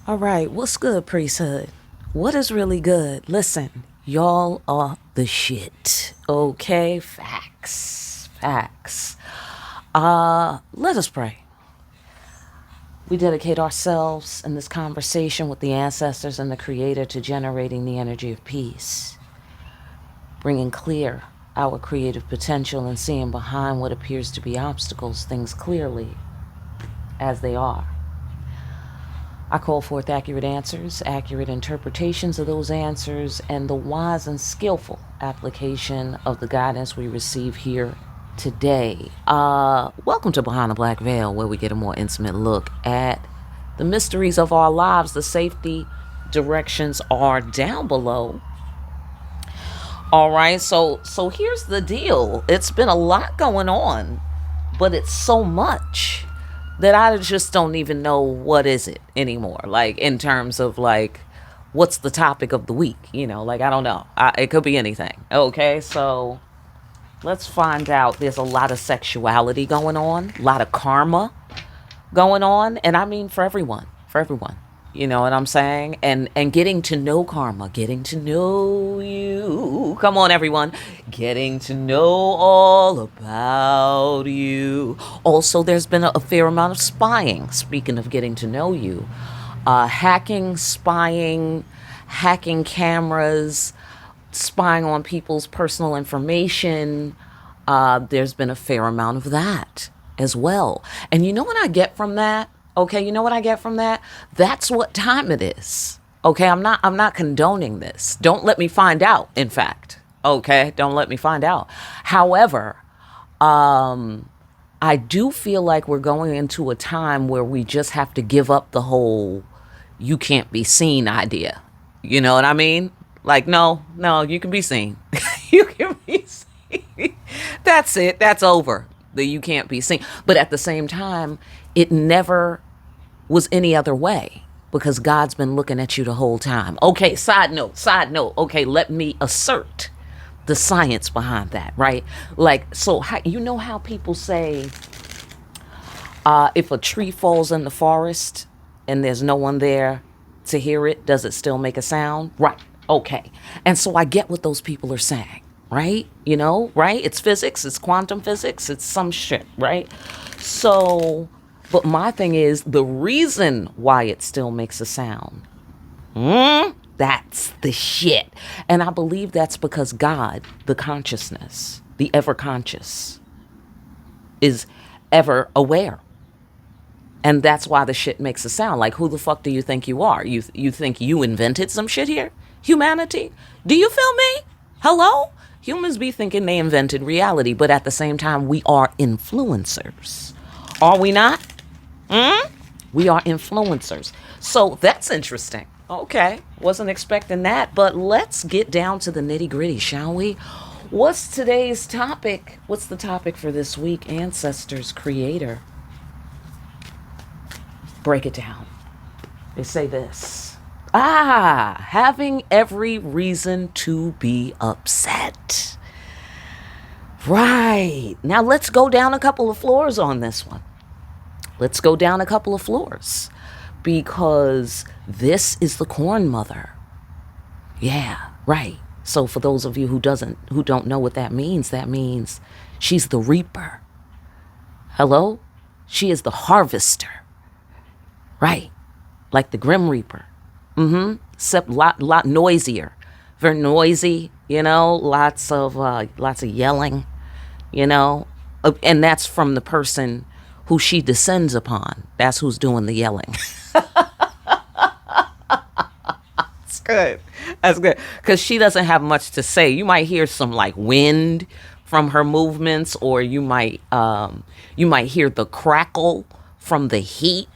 All right, what's good, Priesthood? What is really good? Listen, y'all are the shit. Okay, facts. Facts. Let us pray. We dedicate ourselves in this conversation with the ancestors and the Creator to generating the energy of peace, bringing clear our creative potential and seeing behind what appears to be obstacles, things clearly as they are. I call forth accurate answers, accurate interpretations of those answers, and the wise and skillful application of the guidance we receive here today. Welcome to Behind the Black Veil, where we get a more intimate look at the mysteries of our lives. The safety directions are down below. All right, so here's the deal. It's been a lot going on, but it's so much that I just don't even know what is it anymore. Like in terms of like, what's the topic of the week? Like I don't know. It could be anything. Okay, so let's find out. There's a lot of sexuality going on, a lot of karma going on, and I mean for everyone, You know what I'm saying? And getting to know karma, getting to know you. Come on, everyone. Getting to know all about you. Also, there's been a fair amount of spying. Speaking of getting to know you. Hacking, spying, hacking cameras, spying on people's personal information. There's been a fair amount of that as well. And you know what I get from that? Okay, you know what I get from that? That's what time it is. Okay, I'm not condoning this. Don't let me find out, in fact. Okay, don't let me find out. However, I do feel like we're going into a time where we just have to give up the whole you can't be seen idea. You know what I mean? Like, no, you can be seen. You can be seen. That's it. That's over. The you can't be seen. But at the same time, it never was any other way because God's been looking at you the whole time. Okay, side note. Okay, let me assert the science behind that, right? Like, so you know how people say if a tree falls in the forest and there's no one there to hear it, does it still make a sound? Right. Okay. And so I get what those people are saying, right? Right? It's physics, it's quantum physics, it's some shit, right? So, but my thing is the reason why it still makes a sound. That's the shit. And I believe that's because God, the consciousness, the ever conscious, is ever aware. And that's why the shit makes a sound. Like, who the fuck do you think you are? You think you invented some shit here? Humanity? Do you feel me? Hello? Humans be thinking they invented reality, but at the same time, we are influencers. Are we not? We are influencers. So that's interesting. Okay. Wasn't expecting that, but let's get down to the nitty gritty, shall we? What's today's topic? What's the topic for this week? Ancestors, Creator. Break it down. They say this. Having every reason to be upset. Right. Now let's go down a couple of floors on this one. Let's go down a couple of floors because this is the corn mother. Yeah, right. So for those of you who don't know what that means she's the reaper. Hello? She is the harvester. Right. Like the Grim Reaper. Except lot noisier. Very noisy, lots of yelling, and that's from the person who she descends upon. That's who's doing the yelling. That's good. Because she doesn't have much to say. You might hear some like wind from her movements, or you might hear the crackle from the heat.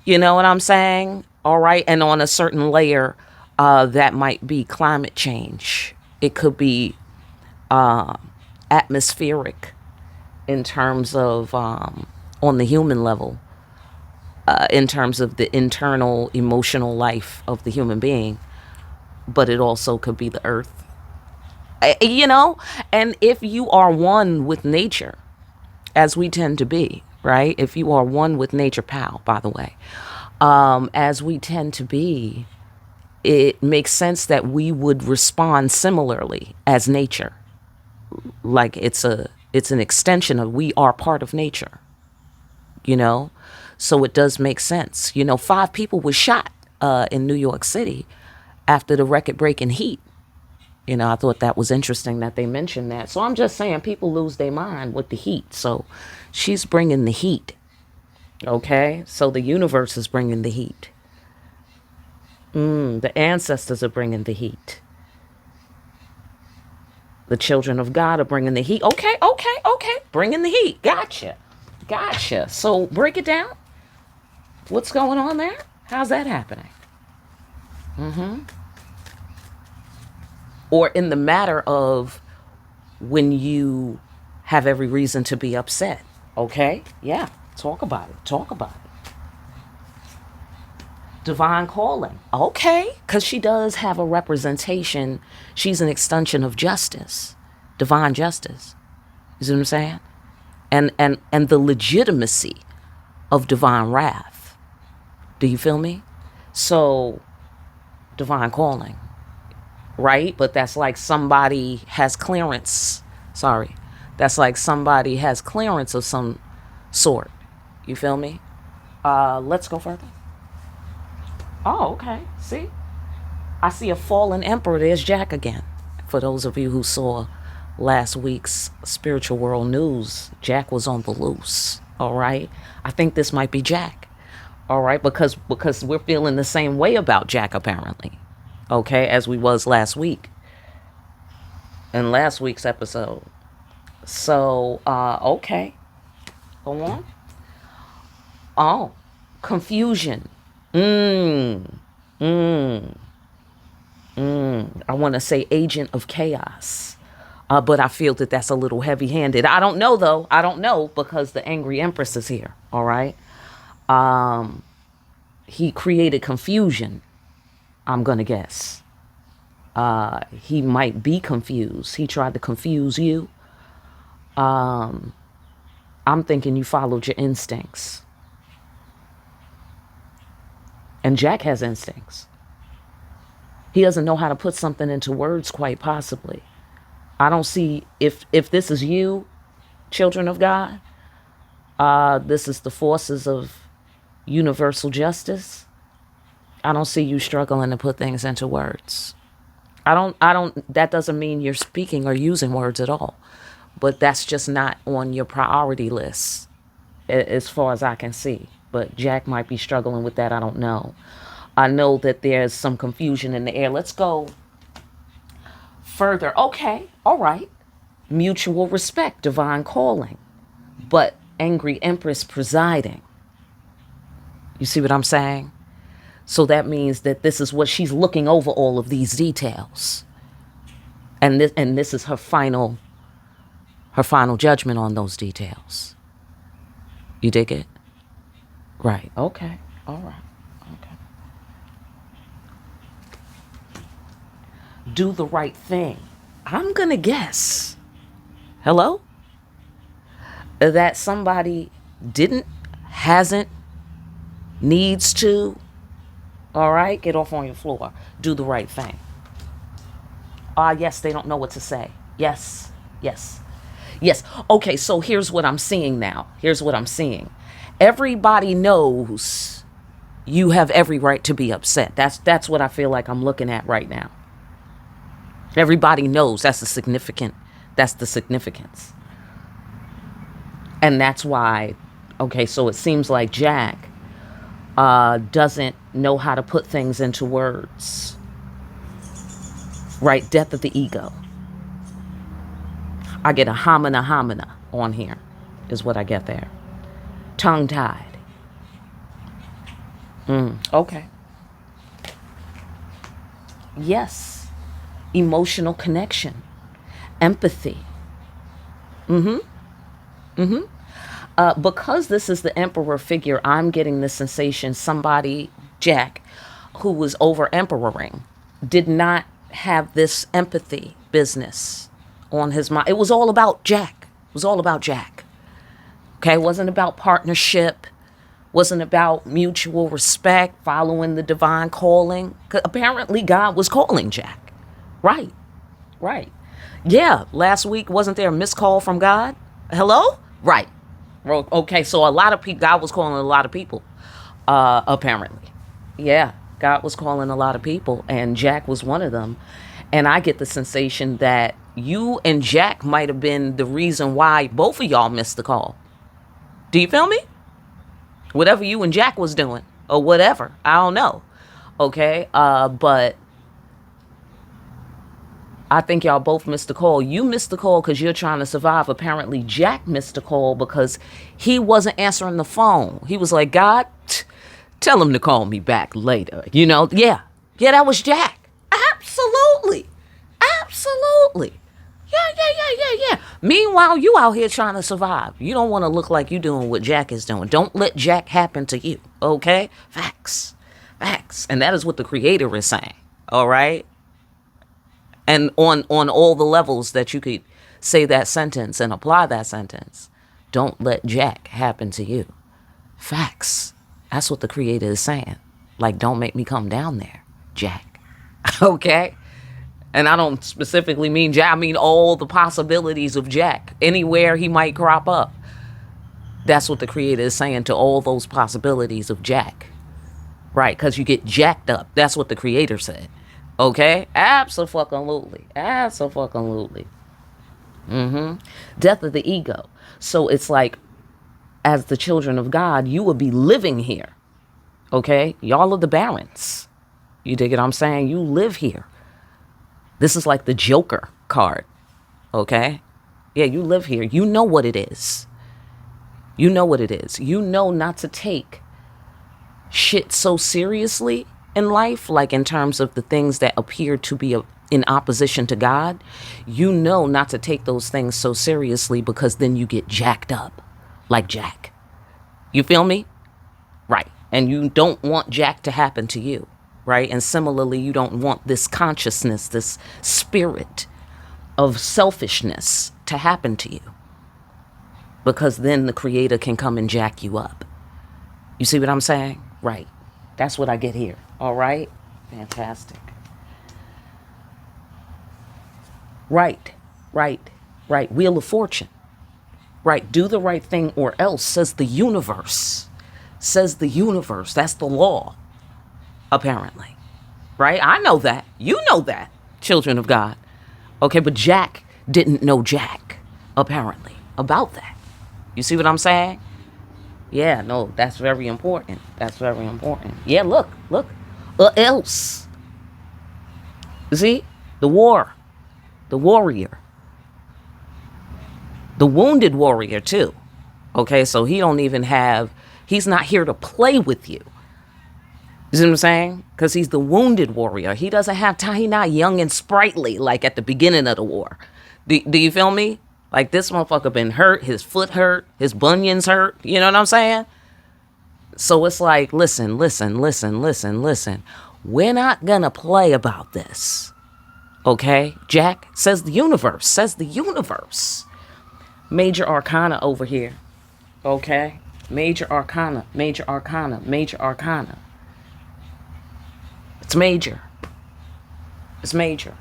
You know what I'm saying? All right. And on a certain layer, that might be climate change. It could be atmospheric in terms of on the human level, in terms of the internal emotional life of the human being. But it also could be the earth, and if you are one with nature, as we tend to be, right? If you are one with nature, pal, by the way, as we tend to be, it makes sense that we would respond similarly as nature. Like it's an extension of, we are part of nature, you know? So it does make sense. 5 people were shot in New York City after the record breaking heat. I thought that was interesting that they mentioned that. So I'm just saying, people lose their mind with the heat. So she's bringing the heat. Okay? So the universe is bringing the heat. The ancestors are bringing the heat. The children of God are bringing the heat. Okay. Bringing the heat. Gotcha. So break it down. What's going on there? How's that happening? Or in the matter of when you have every reason to be upset. Okay? Yeah. Talk about it. Divine calling. Okay. Because she does have a representation. She's an extension of justice. Divine justice. You see what I'm saying? And the legitimacy of divine wrath. Do you feel me? So, divine calling. Right? But that's like somebody has clearance. That's like somebody has clearance of some sort. You feel me? Let's go further. Oh, okay. See? I see a fallen emperor. There's Jack again. For those of you who saw last week's Spiritual World News, Jack was on the loose. All right? I think this might be Jack. All right? Because we're feeling the same way about Jack, apparently. Okay? As we was last week. In last week's episode. So, okay. Go on. Oh, confusion. I want to say agent of chaos. But I feel that that's a little heavy-handed. I don't know, though. I don't know, because the angry empress is here. All right. He created confusion, I'm going to guess. He might be confused. He tried to confuse you. I'm thinking you followed your instincts. And Jack has instincts. He doesn't know how to put something into words, quite possibly. I don't see, if this is you, children of God, this is the forces of universal justice. I don't see you struggling to put things into words. That doesn't mean you're speaking or using words at all. But that's just not on your priority list, as far as I can see. But Jack might be struggling with that. I don't know. I know that there's some confusion in the air. Let's go further. Okay. All right. Mutual respect, divine calling, but angry empress presiding. You see what I'm saying? So that means that this is what she's looking over, all of these details. And this is her final judgment on those details. You dig it? Right. Okay. All right. Okay. Do the right thing. I'm going to guess. Hello? That somebody hasn't, needs to, all right, get off on your floor. Do the right thing. Yes, they don't know what to say. Yes. Okay, so here's what I'm seeing now. Everybody knows you have every right to be upset. That's what I feel like I'm looking at right now. Everybody knows. That's the significance. And that's why, okay, so it seems like Jack doesn't know how to put things into words. Right? Death of the ego. I get a homina on here, is what I get there. Tongue-tied. Okay. Yes. Emotional connection. Empathy. Because this is the emperor figure, I'm getting the sensation somebody, Jack, who was over-emperoring, did not have this empathy business on his mind. It was all about Jack. Okay, it wasn't about partnership. Wasn't about mutual respect, following the divine calling. 'Cause apparently God was calling Jack. Right, right. Yeah, last week, wasn't there a missed call from God? Hello? Right. Well, okay, so a lot of people, God was calling a lot of people, apparently. Yeah, God was calling a lot of people, and Jack was one of them. And I get the sensation that you and Jack might have been the reason why both of y'all missed the call. Do you feel me? Whatever you and Jack was doing, or whatever, I don't know. Okay, but I think y'all both missed the call. You missed the call because you're trying to survive. Apparently, Jack missed the call because he wasn't answering the phone. He was like, God, tell him to call me back later. You know, yeah, that was Jack. Absolutely. Absolutely. Yeah. Meanwhile, you out here trying to survive. You don't want to look like you doing what Jack is doing. Don't let Jack happen to you. Okay? Facts. And that is what the Creator is saying. All right? And on all the levels that you could say that sentence and apply that sentence, don't let Jack happen to you. Facts. That's what the Creator is saying. Like, don't make me come down there, Jack. Okay? And I don't specifically mean Jack. I mean all the possibilities of Jack. Anywhere he might crop up. That's what the Creator is saying to all those possibilities of Jack. Right? Because you get jacked up. That's what the Creator said. Okay? Absolutely. Death of the ego. So it's like, as the children of God, you will be living here. Okay? Y'all are the barons. You dig what I'm saying? You live here. This is like the Joker card. Okay? Yeah, you live here. You know what it is. You know not to take shit so seriously in life, like in terms of the things that appear to be in opposition to God. You know not to take those things so seriously, because then you get jacked up like Jack. You feel me? Right. And you don't want Jack to happen to you. Right. And similarly, you don't want this consciousness, this spirit of selfishness to happen to you, because then the Creator can come and jack you up. You see what I'm saying? Right. That's what I get here. All right. Fantastic. Right. Wheel of Fortune. Right. Do the right thing or else, says the universe. That's the law. Apparently. Right? I know that. You know that, children of God. Okay, but Jack didn't know Jack, apparently, about that. You see what I'm saying? Yeah, no, that's very important. Yeah, look. Else. You see? The warrior. The wounded warrior, too. Okay, so he's not here to play with you. You see what I'm saying? Because he's the wounded warrior. He doesn't have time. He's not young and sprightly like at the beginning of the war. Do you feel me? Like, this motherfucker been hurt. His foot hurt. His bunions hurt. You know what I'm saying? So it's like, listen. We're not going to play about this. Okay? Jack, says the universe. Major arcana over here. Okay? Major arcana. It's major.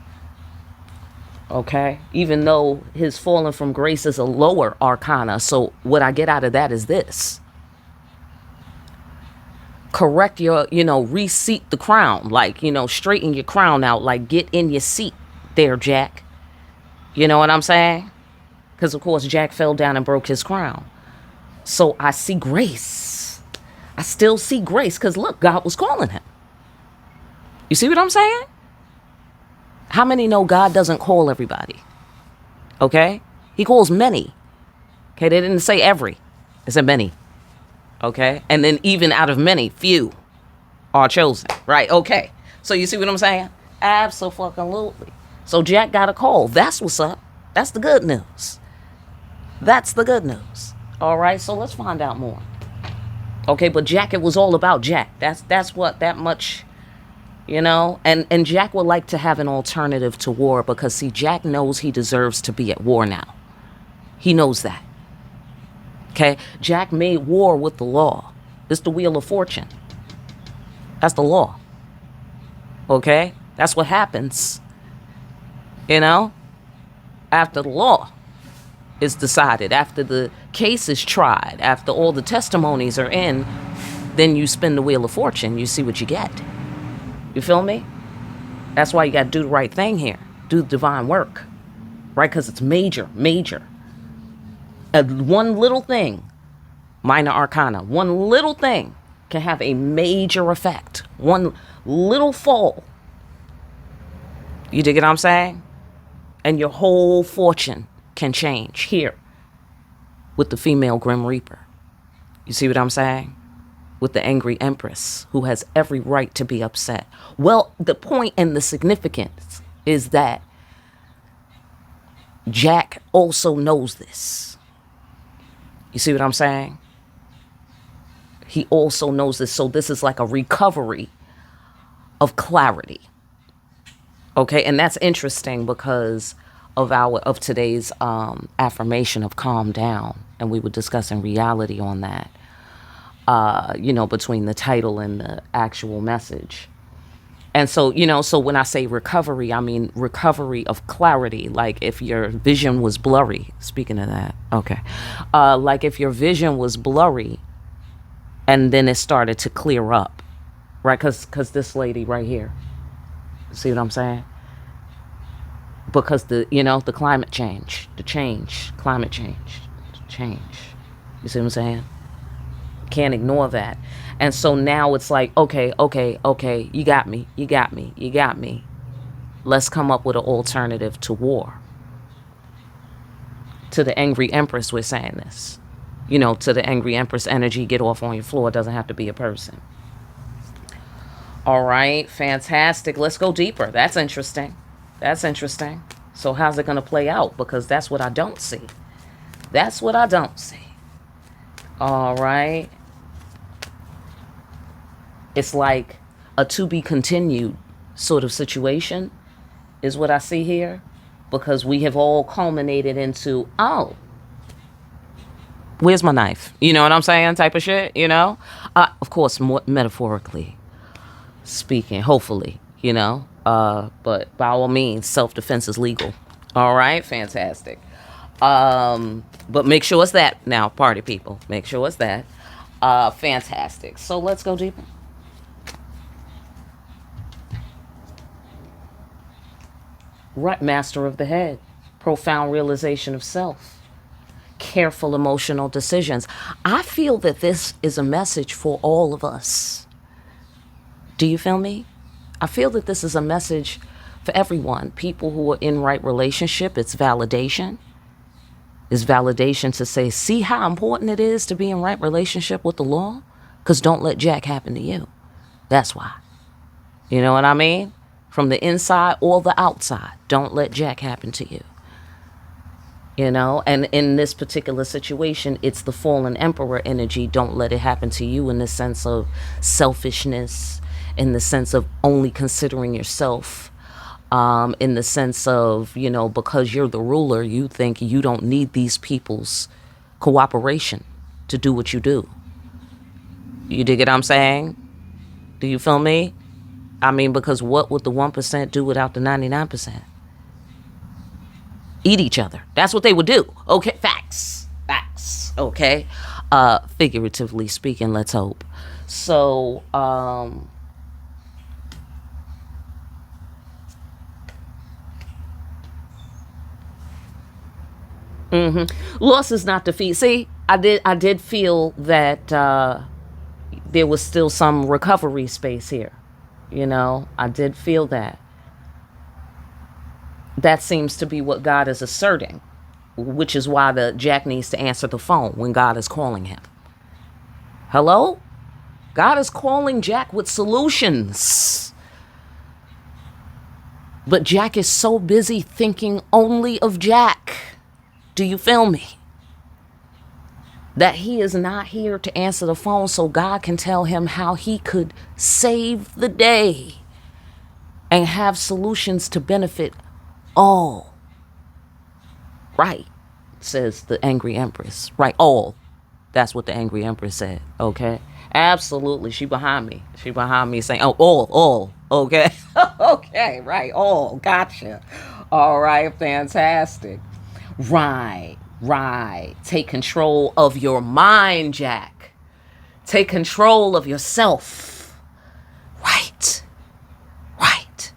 Okay? Even though his falling from grace is a lower arcana. So what I get out of that is this. Correct your, reseat the crown. Like, straighten your crown out. Like, get in your seat there, Jack. You know what I'm saying? Because, of course, Jack fell down and broke his crown. So I see grace. I still see grace because, look, God was calling him. You see what I'm saying? How many know God doesn't call everybody? Okay? He calls many. Okay, they didn't say every. They said many. Okay? And then even out of many, few are chosen. Right? Okay. So you see what I'm saying? Absolutely. So Jack got a call. That's what's up. That's the good news. All right? So let's find out more. Okay, but Jack, it was all about Jack. That's what that much... and Jack would like to have an alternative to war because, see, Jack knows he deserves to be at war now. He knows that. Okay? Jack made war with the law. It's the wheel of fortune. That's the law. Okay? That's what happens. You know? After the law is decided, after the case is tried, after all the testimonies are in, then you spin the wheel of fortune. You see what you get. You feel me? That's why you got to do the right thing here. Do the divine work. Right? Because it's major, major. One little thing, minor arcana, one little thing can have a major effect. One little fall. You dig what I'm saying? And your whole fortune can change here with the female Grim Reaper. You see what I'm saying? With the angry Empress, who has every right to be upset. Well, the point and the significance is that Jack also knows this. You see what I'm saying? He also knows this. So this is like a recovery of clarity. Okay, and that's interesting because of today's affirmation of calm down, and we were discussing reality on that. Between the title and the actual message. And so, so when I say recovery, I mean recovery of clarity. Like if your vision was blurry, speaking of that, okay. Like if your vision was blurry and then it started to clear up, right? Because this lady right here, see what I'm saying? Because the climate change, climate change. You see what I'm saying? Can't ignore that. And so now it's like, okay, you got me. Let's come up with an alternative to war. To the angry Empress, we're saying this. To the angry Empress energy, get off on your floor. It doesn't have to be a person. All right, fantastic. Let's go deeper. That's interesting. So how's it going to play out? Because that's what I don't see. All right. It's like a to be continued sort of situation is what I see here. Because we have all culminated into, where's my knife? You know what I'm saying? Type of shit, Of course, more metaphorically speaking, hopefully, But by all means, self-defense is legal. All right, fantastic. But make sure it's that now, party people. Make sure it's that. Fantastic. So let's go deeper. Right, master of the head. Profound realization of self. Careful emotional decisions. I feel that this is a message for all of us. Do you feel me? I feel that this is a message for everyone. People who are in right relationship, it's validation. It's validation to say, see how important it is to be in right relationship with the law? Because don't let Jack happen to you. That's why. You know what I mean? From the inside or the outside. Don't let Jack happen to you. And in this particular situation, it's the fallen emperor energy. Don't let it happen to you in the sense of selfishness, in the sense of only considering yourself, in the sense of, because you're the ruler, you think you don't need these people's cooperation to do what you do. You dig what I'm saying? Do you feel me? I mean, because what would the 1% do without the 99%? Eat each other. That's what they would do. Okay, facts. Okay. Figuratively speaking, let's hope. So, loss is not defeat. See, I did feel that there was still some recovery space here. I did feel that. That seems to be what God is asserting, which is why the Jack needs to answer the phone when God is calling him. Hello? God is calling Jack with solutions. But Jack is so busy thinking only of Jack. Do you feel me? That he is not here to answer the phone so God can tell him how he could save the day and have solutions to benefit all. Right, says the angry Empress. Right, all. That's what the angry Empress said, okay? Absolutely. She behind me. She behind me saying, oh, all. Okay. Okay, right. All. Gotcha. All right. Fantastic. Right. Right. Take control of your mind, Jack. Take control of yourself. Right. Right.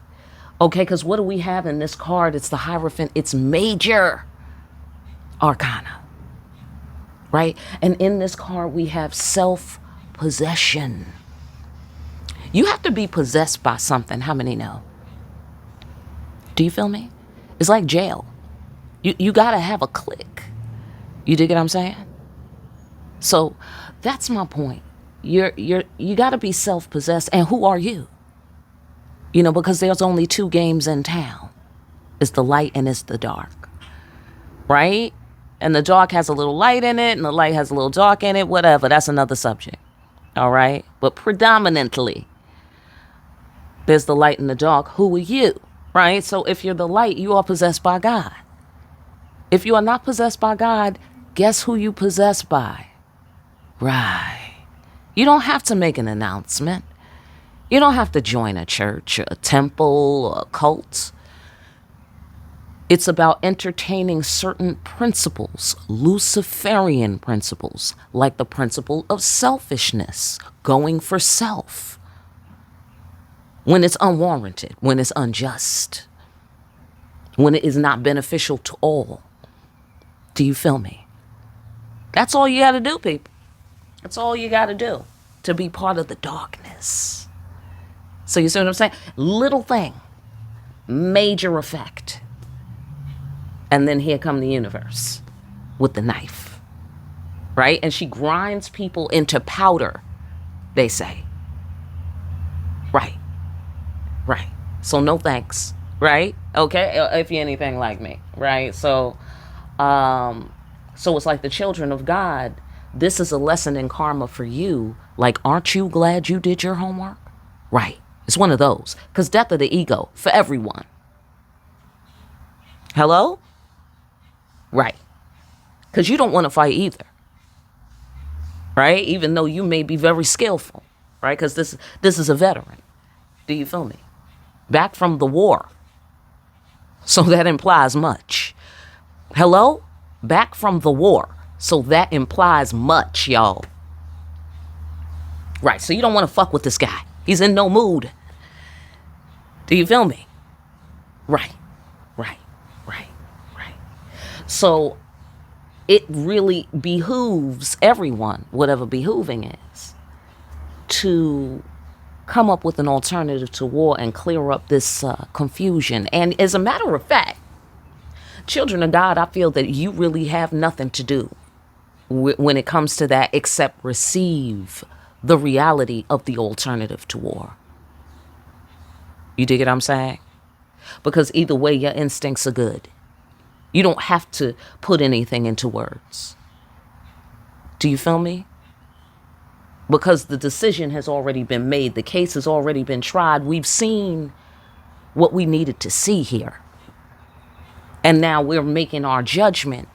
Okay, because what do we have in this card? It's the Hierophant. It's major arcana. Right? And in this card, we have self-possession. You have to be possessed by something. How many know? Do you feel me? It's like jail. You got to have a click. You dig what I'm saying? So that's my point. You got to be self-possessed. And who are you? You know, because there's only two games in town. It's the light and it's the dark. Right? And the dark has a little light in it and the light has a little dark in it. Whatever. That's another subject. All right? But predominantly, there's the light and the dark. Who are you? Right? So if you're the light, you are possessed by God. If you are not possessed by God, guess who you possessed by? Right. You don't have to make an announcement. You don't have to join a church, or a temple, or a cult. It's about entertaining certain principles, Luciferian principles, like the principle of selfishness, going for self. When it's unwarranted, when it's unjust, when it is not beneficial to all. Do you feel me? That's all you got to do, people. That's all you got to do to be part of the darkness. So you see what I'm saying? Little thing, major effect. And then here come the universe with the knife, right? And she grinds people into powder, they say. Right. Right. So no thanks, right? Okay, if you're anything like me, right? So it's like the children of God. This is a lesson in karma for you. Like, aren't you glad you did your homework? Right. It's one of those. Because death of the ego for everyone. Hello? Right. Because you don't want to fight either. Right? Even though you may be very skillful. Right? Because this is a veteran. Do you feel me? Back from the war. So that implies much. Hello? Back from the war. So that implies much, y'all. Right. So you don't want to fuck with this guy. He's in no mood. Do you feel me? Right. Right. Right. Right. So it really behooves everyone, whatever behooving is, to come up with an alternative to war and clear up this confusion. And as a matter of fact, children of God, I feel that you really have nothing to do when it comes to that except receive the reality of the alternative to war. You dig what I'm saying? Because either way, your instincts are good. You don't have to put anything into words. Do you feel me? Because the decision has already been made. The case has already been tried. We've seen what we needed to see here. And now we're making our judgment.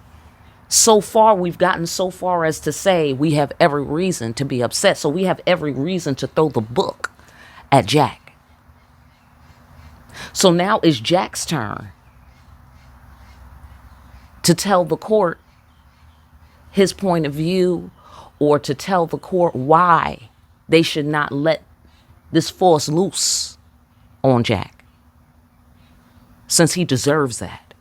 So far, we've gotten so far as to say we have every reason to be upset. So we have every reason to throw the book at Jack. So now it's Jack's turn to tell the court his point of view, or to tell the court why they should not let this force loose on Jack, since he deserves that.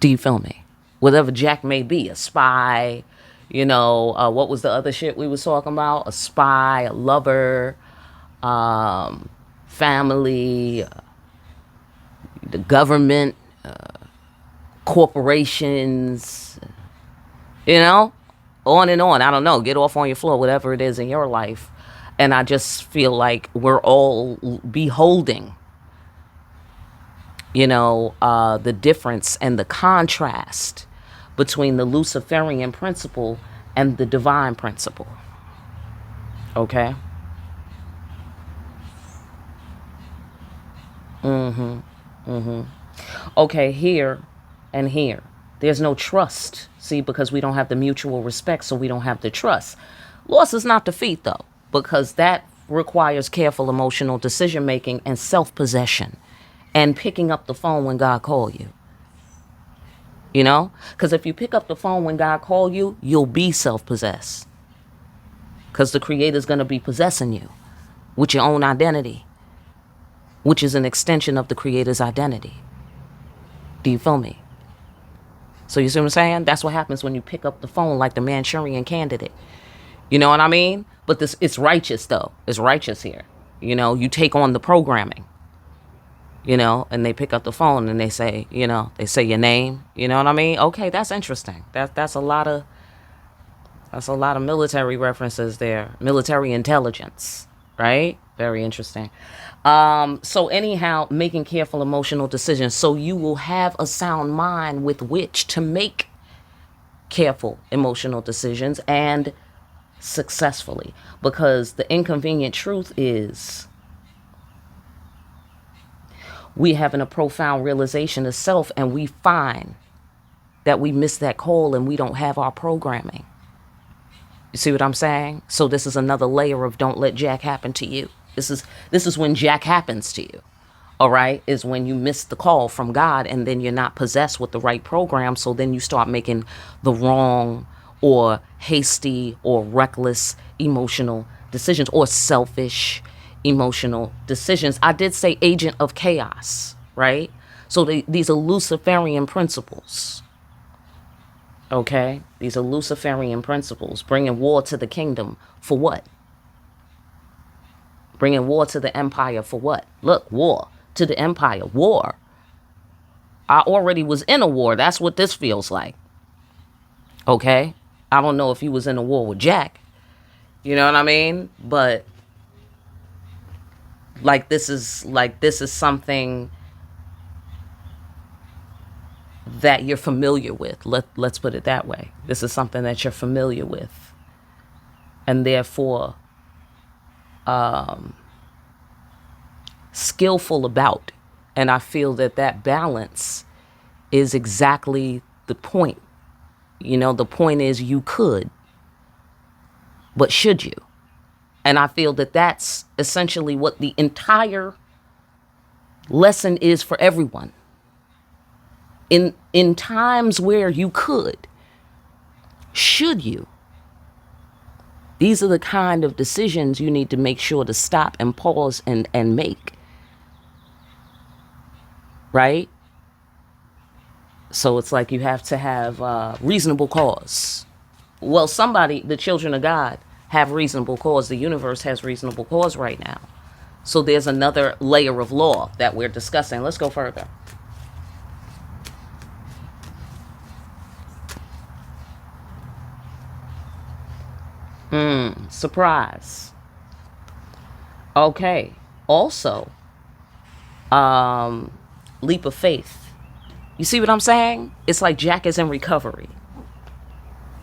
Do you feel me? Whatever Jack may be, a spy, what was the other shit we was talking about? A spy, a lover, family, the government, corporations, on and on. I don't know. Get off on your floor, whatever it is in your life. And I just feel like we're all beholding, the difference and the contrast between the Luciferian principle and the divine principle. Okay? Okay, here and here. There's no trust. See, because we don't have the mutual respect, so we don't have the trust. Loss is not defeat, though, because that requires careful emotional decision making and self-possession and picking up the phone when God call you. You know, because if you pick up the phone when God call you, you'll be self-possessed, because the Creator's going to be possessing you with your own identity, which is an extension of the Creator's identity. Do you feel me? So you see what I'm saying? That's what happens when you pick up the phone like the Manchurian Candidate. You know what I mean? But this, it's righteous, though. It's righteous here. You know, you take on the programming, you know, and they pick up the phone and they say, you know, they say your name. You know what I mean? Okay, that's interesting. That's a lot of military references there. Military intelligence, right? Very interesting. So anyhow, making careful emotional decisions so you will have a sound mind with which to make careful emotional decisions and successfully. Because the inconvenient truth is we having a profound realization of self, and we find that we missed that call and we don't have our programming. You see what I'm saying? So this is another layer of don't let Jack happen to you. This is when Jack happens to you. All right, is when you miss the call from God and then you're not possessed with the right program. So then you start making the wrong or hasty or reckless emotional decisions, or selfish emotional decisions. I did say agent of chaos, right? So these are Luciferian principles. Okay, these are Luciferian principles, bringing war to the kingdom for what? Bringing war to the empire for what? Look, war to the empire. War. I already was in a war. That's what this feels like. Okay? I don't know if you was in a war with Jack. You know what I mean? But this is something that you're familiar with. Let's put it that way. This is something that you're familiar with. And therefore skillful about. And I feel that balance is exactly the point. You know, the point is you could, but should you? And I feel that that's essentially what the entire lesson is for everyone. In times where you could, should you? These are the kind of decisions you need to make sure to stop and pause and make. Right? So it's like you have to have reasonable cause. Well, the children of God, have reasonable cause. The universe has reasonable cause right now. So there's another layer of law that we're discussing. Let's go further. Surprise. Okay. Also, leap of faith. You see what I'm saying? It's like Jack is in recovery.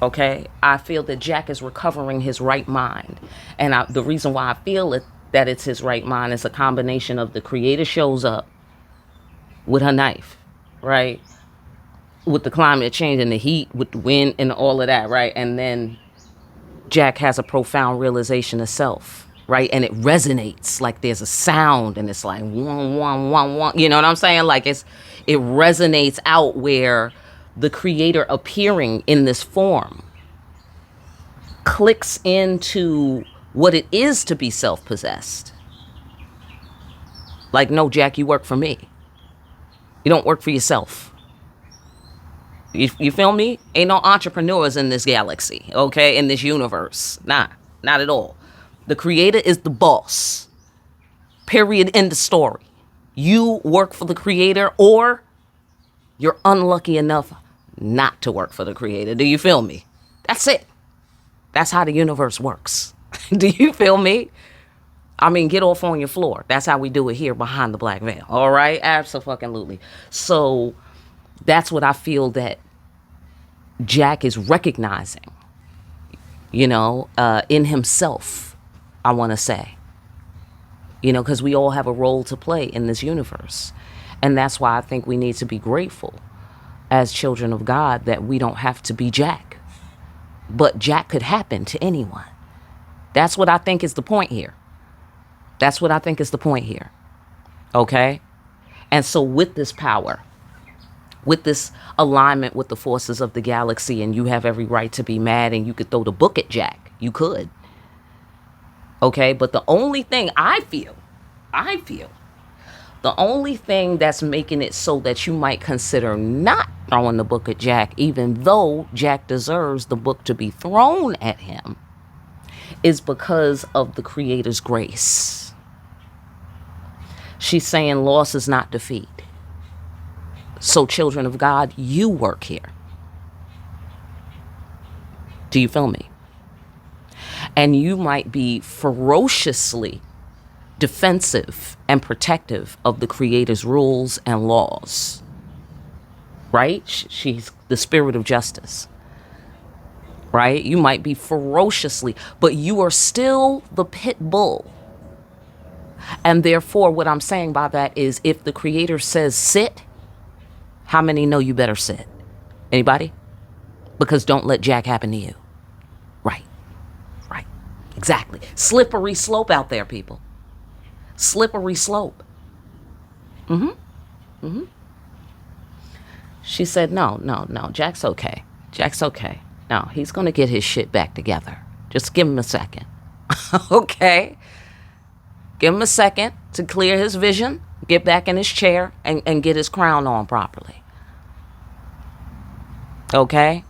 Okay? I feel that Jack is recovering his right mind. And the reason why I feel that it's his right mind is a combination of the Creator shows up with her knife, right? With the climate change and the heat, with the wind and all of that, right? And then Jack has a profound realization of self, right? And it resonates like there's a sound, and it's like one, one, one, one. You know what I'm saying? Like it resonates out where the Creator appearing in this form clicks into what it is to be self-possessed. Like, no, Jack, you work for me. You don't work for yourself. You feel me? Ain't no entrepreneurs in this galaxy, okay? In this universe. Nah, not at all. The Creator is the boss. Period. End of story. You work for the Creator, or you're unlucky enough not to work for the Creator. Do you feel me? That's it. That's how the universe works. Do you feel me? I mean, get off on your floor. That's how we do it here behind the black veil. All right? Absolutely. So that's what I feel that Jack is recognizing, you know, in himself, I want to say. You know, because we all have a role to play in this universe. And that's why I think we need to be grateful as children of God that we don't have to be Jack. But Jack could happen to anyone. That's what I think is the point here. That's what I think is the point here. Okay? And so with this power, with this alignment with the forces of the galaxy, and you have every right to be mad, and you could throw the book at Jack. You could. Okay? But the only thing I feel, the only thing that's making it so that you might consider not throwing the book at Jack, even though Jack deserves the book to be thrown at him, is because of the Creator's grace. She's saying loss is not defeat. So, children of God, you work here. Do you feel me? And you might be ferociously defensive and protective of the Creator's rules and laws. Right? She's the spirit of justice. Right? You might be ferociously, but you are still the pit bull. And therefore, what I'm saying by that is, if the Creator says sit, how many know you better sit? Anybody? Because don't let Jack happen to you. Right. Right. Exactly. Slippery slope out there, people. Slippery slope. She said, no, Jack's okay. Jack's okay. No, he's going to get his shit back together. Just give him a second. Okay? Give him a second to clear his vision, get back in his chair, and get his crown on properly. Okay?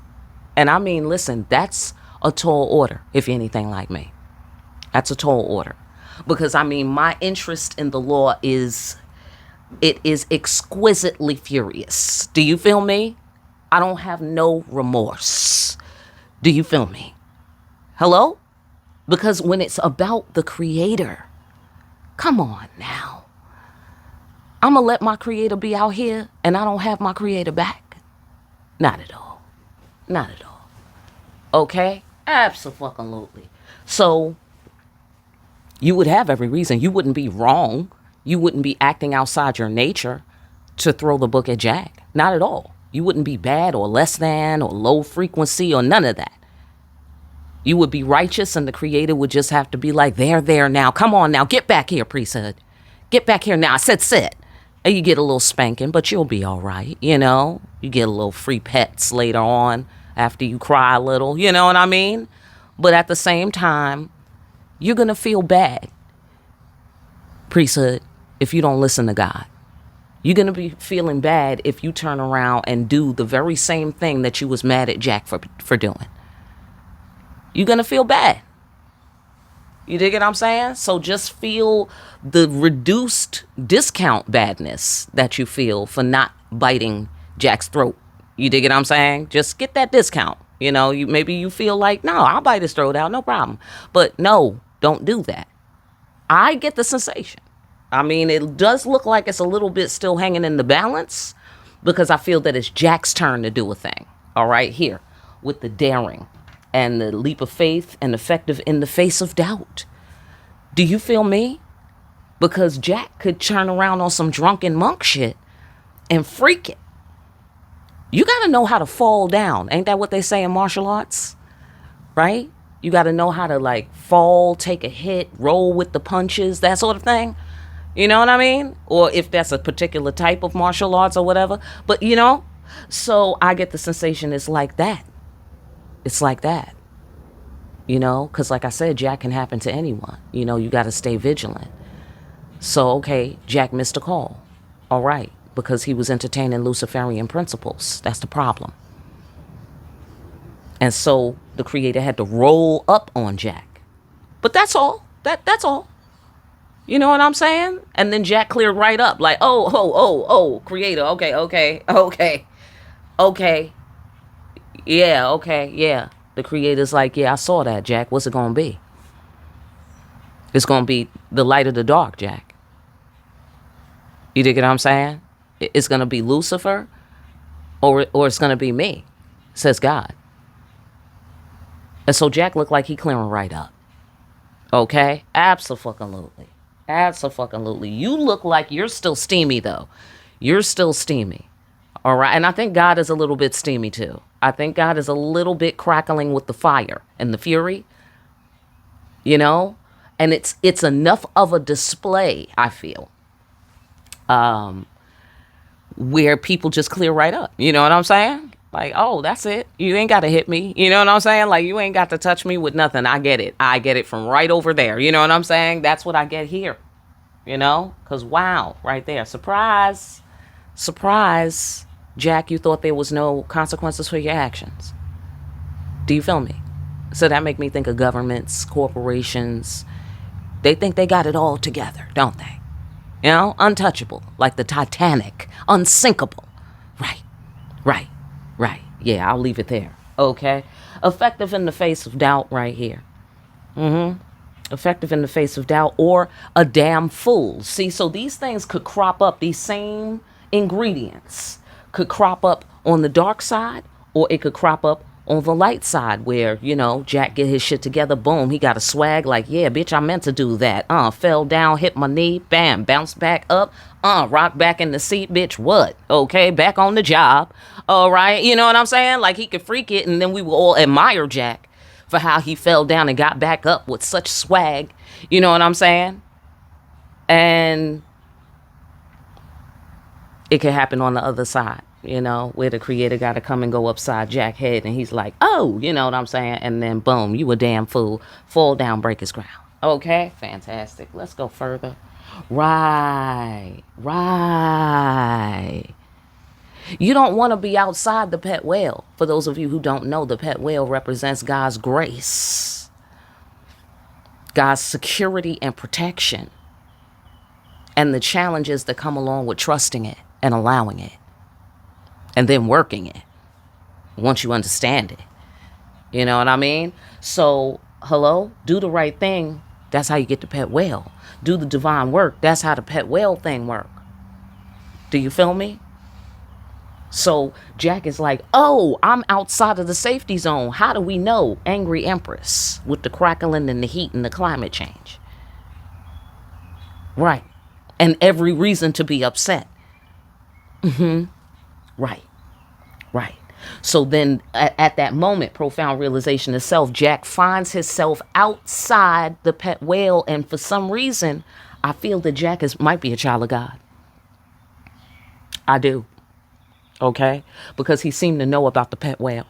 And I mean, listen, that's a tall order, if you're anything like me. That's a tall order. Because, I mean, my interest in the law is exquisitely furious. Do you feel me? I don't have no remorse. Do you feel me? Hello? Because when it's about the Creator, come on now. I'm going to let my Creator be out here and I don't have my Creator back. Not at all. Not at all. Okay? Absolutely. So, you would have every reason. You wouldn't be wrong. You wouldn't be acting outside your nature to throw the book at Jack. Not at all. You wouldn't be bad or less than or low frequency or none of that. You would be righteous, and the Creator would just have to be like, there now. Come on now. Get back here, priesthood. Get back here now. I said sit. And you get a little spanking, but you'll be all right. You know, you get a little free pets later on after you cry a little. You know what I mean? But at the same time, you're going to feel bad, priesthood, if you don't listen to God. You're going to be feeling bad if you turn around and do the very same thing that you was mad at Jack for doing. You're going to feel bad. You dig what I'm saying? So just feel the reduced discount badness that you feel for not biting Jack's throat. You dig what I'm saying? Just get that discount. You know, maybe you feel like, no, I'll bite his throat out, no problem. But no, don't do that. I get the sensation. I mean, it does look like it's a little bit still hanging in the balance, because I feel that it's Jack's turn to do a thing. All right, here with the daring and the leap of faith and effective in the face of doubt. Do you feel me? Because Jack could turn around on some drunken monk shit and freak it. You got to know how to fall down. Ain't that what they say in martial arts? Right? You got to know how to like fall, take a hit, roll with the punches, that sort of thing. You know what I mean? Or if that's a particular type of martial arts or whatever. But, you know, so I get the sensation it's like that. It's like that. You know, because like I said, Jack can happen to anyone. You know, you got to stay vigilant. So, okay, Jack missed a call. All right. Because he was entertaining Luciferian principles. That's the problem. And so the Creator had to roll up on Jack. But that's all. That's all. You know what I'm saying? And then Jack cleared right up. Like, oh, Creator. Okay. Yeah, okay, yeah. The Creator's like, yeah, I saw that, Jack. What's it going to be? It's going to be the light of the dark, Jack. You dig what I'm saying? It's going to be Lucifer or it's going to be me, says God. And so Jack looked like he clearing right up. Okay? Absolutely. You look like you're still steamy, though. You're still steamy. All right? And I think God is a little bit steamy, too. I think God is a little bit crackling with the fire and the fury. you know? And it's enough of a display, I feel, where people just clear right up. You know what I'm saying? Like, oh, that's it. You ain't got to hit me. You know what I'm saying? Like, you ain't got to touch me with nothing. I get it. I get it from right over there. You know what I'm saying? That's what I get here. You know? Because, wow, right there. Surprise. Surprise. Jack, you thought there was no consequences for your actions. Do you feel me? So that make me think of governments, corporations. They think they got it all together, don't they? You know, untouchable, like the Titanic, unsinkable. Right, right, right. Yeah, I'll leave it there. Okay. Effective in the face of doubt right here. Effective in the face of doubt, or a damn fool. See, so these things could crop up, these same ingredients could crop up on the dark side, or it could crop up on the light side, where, you know, Jack get his shit together, boom, he got a swag like, yeah, bitch, I meant to do that. Fell down, hit my knee, bam, bounced back up, rock back in the seat, bitch, what? Okay, back on the job. All right, you know what I'm saying? Like, he could freak it, and then we will all admire Jack for how he fell down and got back up with such swag. You know what I'm saying? And it could happen on the other side, you know, where the creator got to come and go upside Jack's head, and he's like, oh, you know what I'm saying? And then boom, you a damn fool. Fall down, break his ground. Okay, fantastic. Let's go further. Right. You don't want to be outside the pet whale. For those of you who don't know, the pet whale represents God's grace, God's security and protection, and the challenges that come along with trusting it and allowing it, and then working it once you understand it. You know what I mean? So, hello, do the right thing. That's how you get the pet whale. Do the divine work. That's how the pet whale thing work. Do you feel me? So Jack is like, oh, I'm outside of the safety zone. How do we know? Angry Empress with the crackling and the heat and the climate change. Right. And every reason to be upset. Right. So then at that moment, profound realization of self, Jack finds himself outside the pet whale. And for some reason, I feel that Jack might be a child of God. I do. Okay? Because he seemed to know about the pet whale.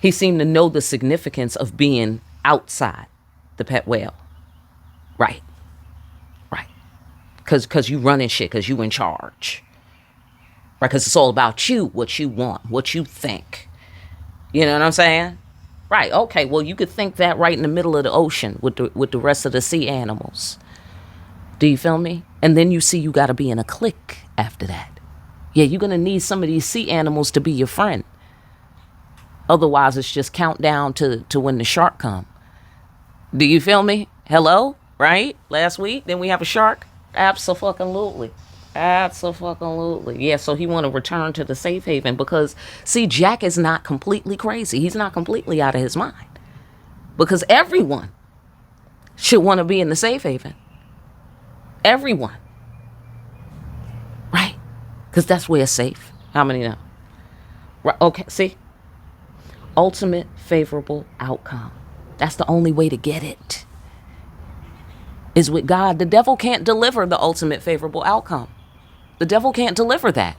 He seemed to know the significance of being outside the pet whale. Right. Because you running shit, because you in charge. Right? Because it's all about you, what you want, what you think. You know what I'm saying? Right. Okay. Well, you could think that right in the middle of the ocean with the rest of the sea animals. Do you feel me? And then you see you got to be in a clique after that. Yeah, you're going to need some of these sea animals to be your friend. Otherwise, it's just countdown to when the shark come. Do you feel me? Hello? Right? Last week, then we have a shark? Absolutely. Yeah, so he want to return to the safe haven because, see, Jack is not completely crazy. He's not completely out of his mind. Because everyone should want to be in the safe haven. Everyone. Right? Because that's where it's safe. How many know? Right, okay, see? Ultimate favorable outcome. That's the only way to get it. Is with God. The devil can't deliver the ultimate favorable outcome. The devil can't deliver that.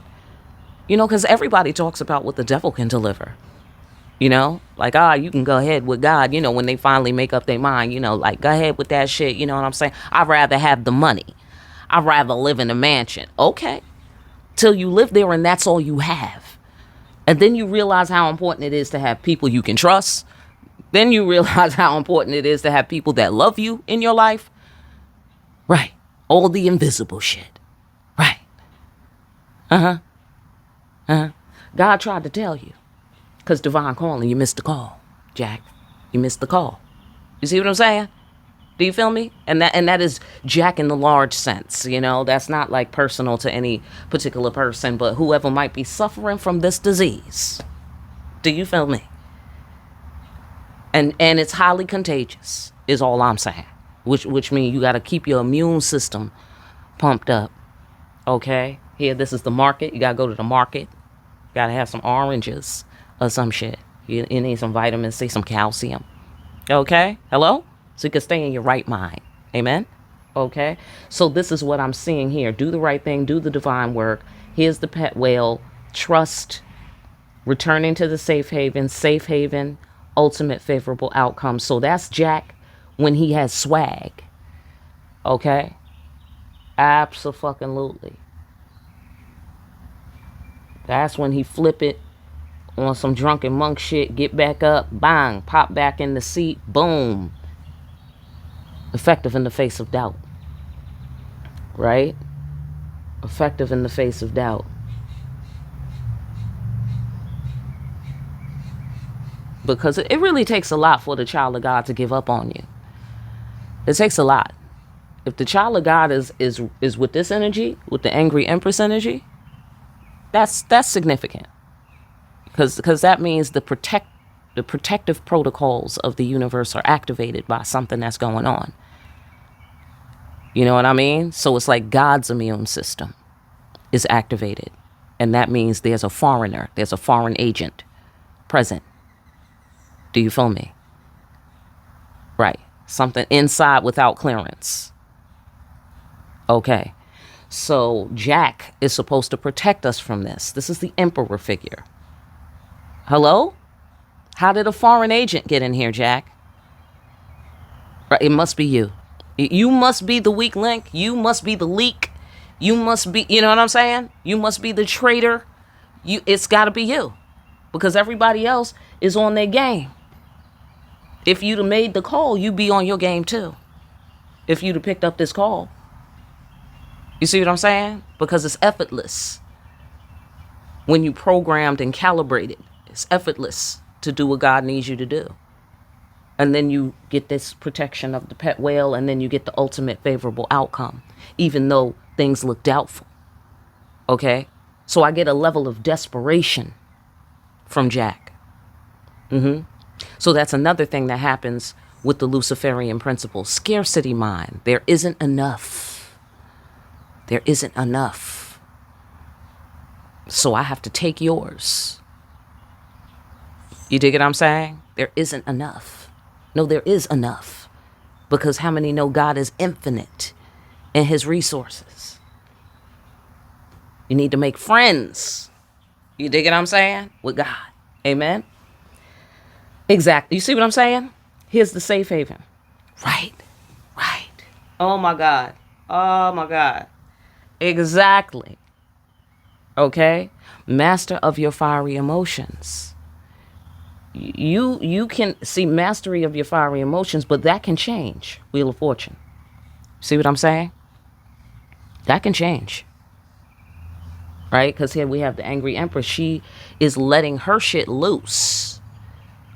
You know, because everybody talks about what the devil can deliver. You know, like, you can go ahead with God, you know, when they finally make up their mind, you know, like, go ahead with that shit. You know what I'm saying? I'd rather have the money. I'd rather live in a mansion. Okay. Till you live there and that's all you have. And then you realize how important it is to have people you can trust. Then you realize how important it is to have people that love you in your life. Right. All the invisible shit. Right. God tried to tell you. Because divine calling, you missed the call, Jack. You missed the call. You see what I'm saying? Do you feel me? And that is Jack in the large sense, you know. That's not like personal to any particular person, but whoever might be suffering from this disease. Do you feel me? And it's highly contagious, is all I'm saying. Which means you got to keep your immune system pumped up. Okay? Here, this is the market. You got to go to the market. Got to have some oranges or some shit. You need some vitamin C, some calcium. Okay? Hello? So you can stay in your right mind. Amen? Okay? So this is what I'm seeing here. Do the right thing. Do the divine work. Here's the pet whale. Trust. Returning to the safe haven, ultimate favorable outcome. So that's Jack when he has swag. Okay? Abso-fucking-lutely. That's when he flip it on some drunken monk shit, get back up, bang, pop back in the seat, boom. Effective in the face of doubt. Right? Effective in the face of doubt. Because it really takes a lot for the child of God to give up on you. It takes a lot. If the child of God is with this energy, with the angry empress energy, that's significant. Because that means the protective protocols of the universe are activated by something that's going on. You know what I mean? So it's like God's immune system is activated. And that means there's a foreigner, there's a foreign agent present. Do you feel me? Right. Something inside without clearance. Okay. So Jack is supposed to protect us from this. This is the emperor figure. Hello? How did a foreign agent get in here, Jack? Right. It must be you. You must be the weak link. You must be the leak. You must be, you know what I'm saying? You must be the traitor. It's got to be you. Because everybody else is on their game. If you'd have made the call, you'd be on your game too. If you'd have picked up this call. You see what I'm saying? Because it's effortless. When you programmed and calibrated, it's effortless to do what God needs you to do. And then you get this protection of the pet whale, and then you get the ultimate favorable outcome, even though things look doubtful. Okay? So I get a level of desperation from Jack. So that's another thing that happens with the Luciferian principle. Scarcity mind. There isn't enough. There isn't enough. So I have to take yours. You dig what I'm saying? There isn't enough. No, there is enough. Because how many know God is infinite in his resources? You need to make friends. You dig what I'm saying? With God. Amen? Exactly. You see what I'm saying? Here's the safe haven. Right. Right. Oh my God. Oh my God. Exactly. Okay? Master of your fiery emotions. You can see mastery of your fiery emotions, but that can change. Wheel of Fortune. See what I'm saying? That can change. Right? Because here we have the angry empress. She is letting her shit loose.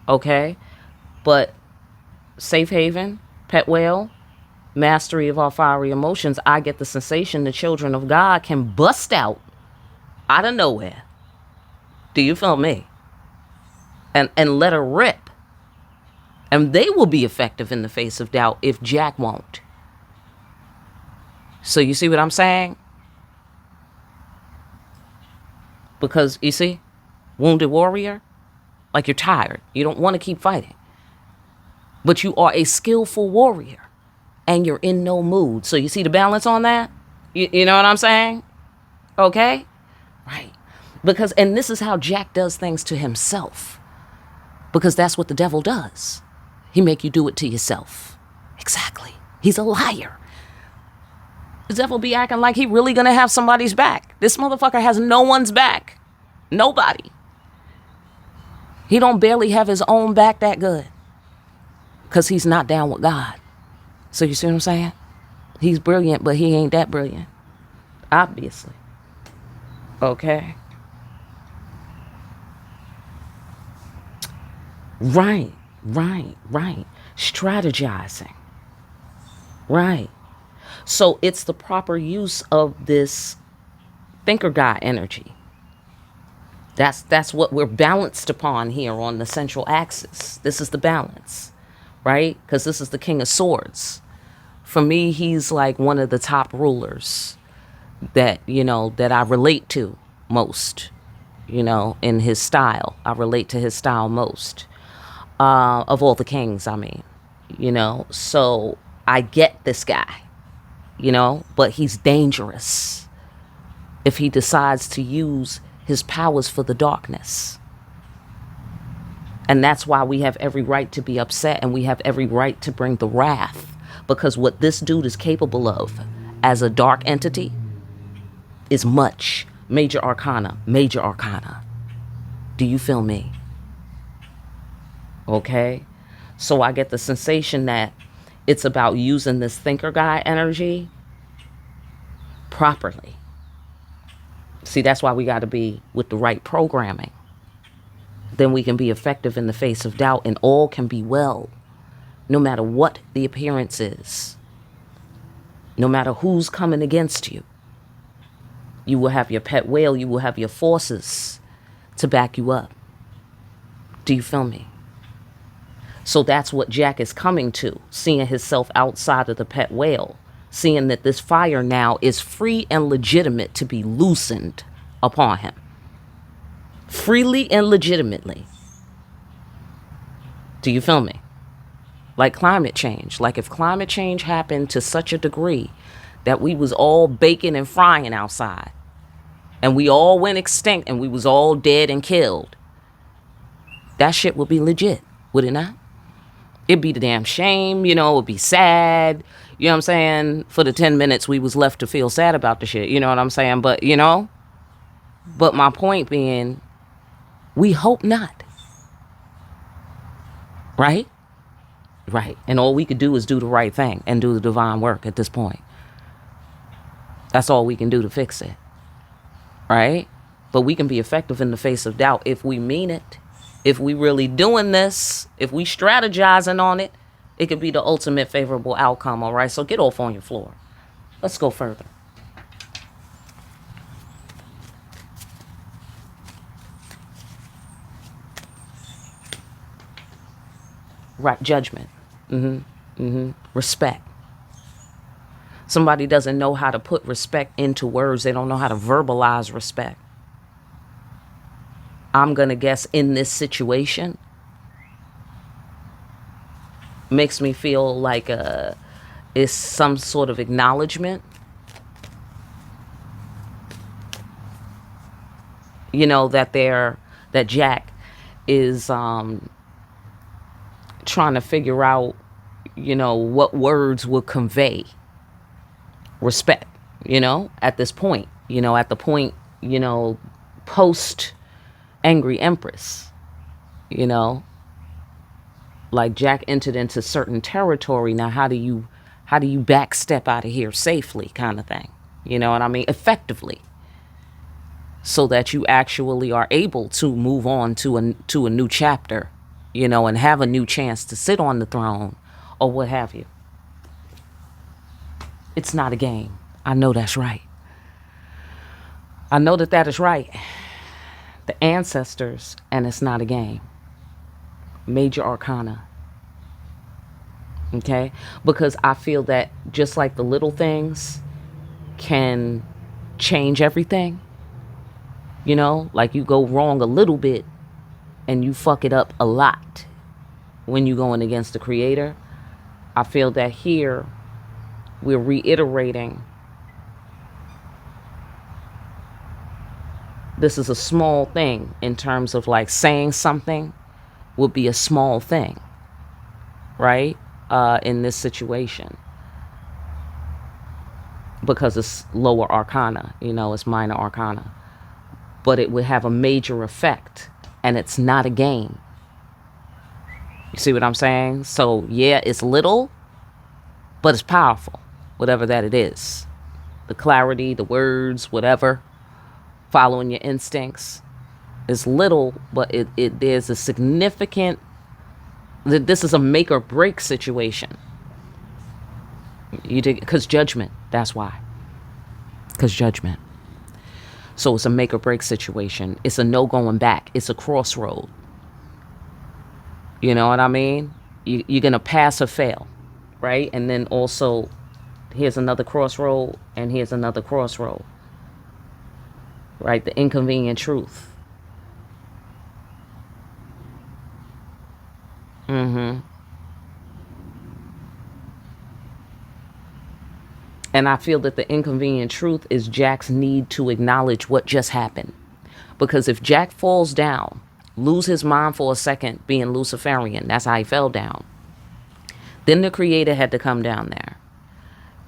Okay? But safe haven, pet whale, mastery of our fiery emotions, I get the sensation the children of God can bust out of nowhere. Do you feel me? And let her rip. And they will be effective in the face of doubt if Jack won't. So you see what I'm saying? Because, you see, wounded warrior, like you're tired. You don't want to keep fighting. But you are a skillful warrior. And you're in no mood. So you see the balance on that? You know what I'm saying? Okay? Right. Because, and this is how Jack does things to himself. Because that's what the devil does. He make you do it to yourself. Exactly. He's a liar. The devil be acting like he really gonna have somebody's back. This motherfucker has no one's back. Nobody. He don't barely have his own back that good. Because he's not down with God. So you see what I'm saying? He's brilliant, but he ain't that brilliant. Obviously. Okay. Right. Strategizing. Right. So it's the proper use of this thinker guy energy. That's what we're balanced upon here on the central axis. This is the balance, right? Because this is the King of Swords. For me, he's like one of the top rulers that, that I relate to most, in his style. I relate to his style most. of all the kings, I mean, so I get this guy, but he's dangerous if he decides to use his powers for the darkness. And that's why we have every right to be upset, and we have every right to bring the wrath, because what this dude is capable of as a dark entity is much. Major arcana. Do you feel me? Okay? So I get the sensation that it's about using this thinker guy energy properly. See, that's why we got to be with the right programming. Then we can be effective in the face of doubt, and all can be well, no matter what the appearance is, no matter who's coming against you. You will have your pet whale, you will have your forces to back you up. Do you feel me? So that's what Jack is coming to, seeing himself outside of the pet whale, seeing that this fire now is free and legitimate to be loosened upon him. Freely and legitimately. Do you feel me? Like climate change. Like if climate change happened to such a degree that we was all baking and frying outside, and we all went extinct, and we was all dead and killed, that shit would be legit, would it not? It'd be the damn shame, it would be sad, you know what I'm saying? For the 10 minutes we was left to feel sad about the shit, you know what I'm saying? But, but my point being, we hope not. Right? Right. And all we could do is do the right thing and do the divine work at this point. That's all we can do to fix it. Right? But we can be effective in the face of doubt if we mean it. If we really doing this, if we strategizing on it, it could be the ultimate favorable outcome, all right? So get off on your floor. Let's go further. Right, judgment. Respect. Somebody doesn't know how to put respect into words. They don't know how to verbalize respect. I'm going to guess in this situation makes me feel like it's some sort of acknowledgement. That Jack is trying to figure out, what words will convey respect, at this point, at the point, post Angry Empress, like Jack entered into certain territory. Now, how do you backstep out of here safely, kind of thing? You know what I mean? Effectively, so that you actually are able to move on to a new chapter, and have a new chance to sit on the throne or what have you. It's not a game. I know that's right. I know that is right. The ancestors, and it's not a game. Major arcana. Okay? Because I feel that just like the little things can change everything, like you go wrong a little bit and you fuck it up a lot when you're going against the creator. I feel that here we're reiterating this is a small thing in terms of like saying something would be a small thing, right? In this situation, because it's lower arcana, it's minor arcana, but it would have a major effect, and it's not a game. You see what I'm saying? So yeah, it's little, but it's powerful, whatever that it is. The clarity, the words, whatever. Following your instincts is little, but it there's a significant, this is a make or break situation. Because judgment, that's why. Because judgment. So it's a make or break situation. It's a no going back. It's a crossroad. You know what I mean? You're going to pass or fail, right? And then also, here's another crossroad, and here's another crossroad. Right? The inconvenient truth. And I feel that the inconvenient truth is Jack's need to acknowledge what just happened. Because if Jack falls down, lose his mind for a second being Luciferian, that's how he fell down. Then the creator had to come down there.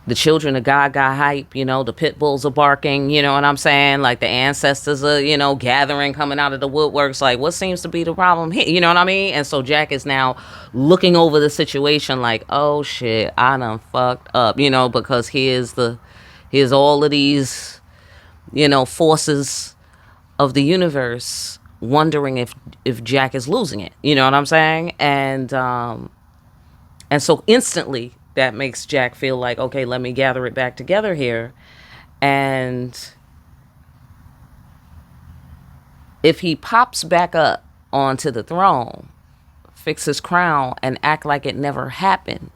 The children of God got hype, the pit bulls are barking, you know what I'm saying? Like the ancestors are, gathering, coming out of the woodworks. Like, what seems to be the problem here? You know what I mean? And so Jack is now looking over the situation like, oh shit, I done fucked up, because here's all of these, forces of the universe wondering if Jack is losing it. You know what I'm saying? And so instantly, that makes Jack feel like, okay, let me gather it back together here. And if he pops back up onto the throne, fix his crown, and act like it never happened,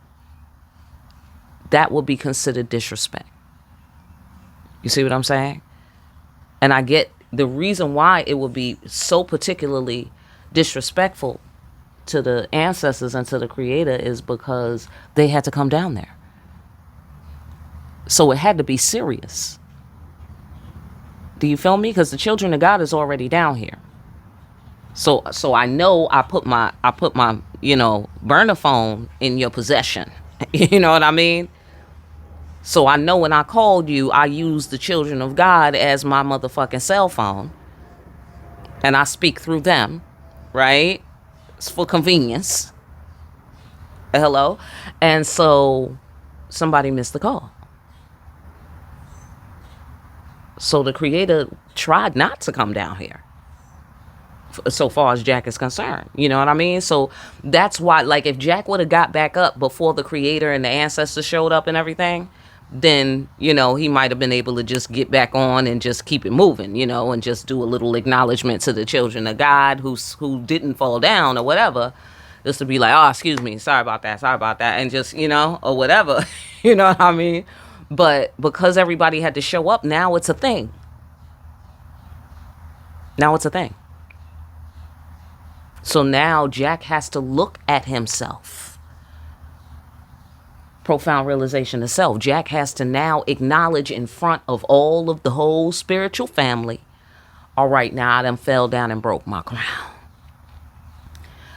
that will be considered disrespect. You see what I'm saying? And I get the reason why it would be so particularly disrespectful to the ancestors and to the creator is because they had to come down there. So it had to be serious. Do you feel me? Because the children of God is already down here. So I know I put my burner phone in your possession. You know what I mean? So I know when I called you, I used the children of God as my motherfucking cell phone. And I speak through them, right? For convenience. Hello? And so somebody missed the call. So the creator tried not to come down here. So far as Jack is concerned. You know what I mean? So that's why, like, if Jack would have got back up before the creator and the ancestors showed up and everything, then, he might have been able to just get back on and just keep it moving, and just do a little acknowledgement to the children of God who didn't fall down or whatever, just to be like, oh, excuse me, sorry about that, and just, or whatever, you know what I mean? But because everybody had to show up, now it's a thing. So now Jack has to look at himself. Profound realization of self. Jack has to now acknowledge in front of all of the whole spiritual family, all right, now I done fell down and broke my crown.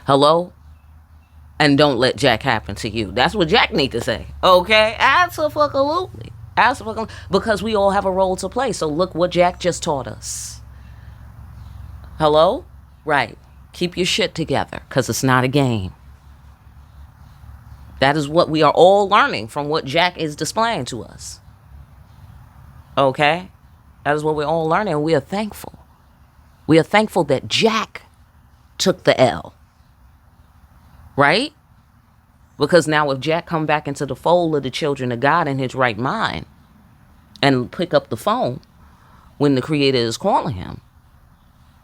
Hello? And don't let Jack happen to you. That's what Jack need to say. Okay? Absolutely. Because we all have a role to play. So look what Jack just taught us. Hello? Right. Keep your shit together, because it's not a game. That is what we are all learning from what Jack is displaying to us. Okay? That is what we're all learning, and we are thankful. We are thankful that Jack took the L. Right? Because now if Jack come back into the fold of the children of God in his right mind and pick up the phone when the creator is calling him,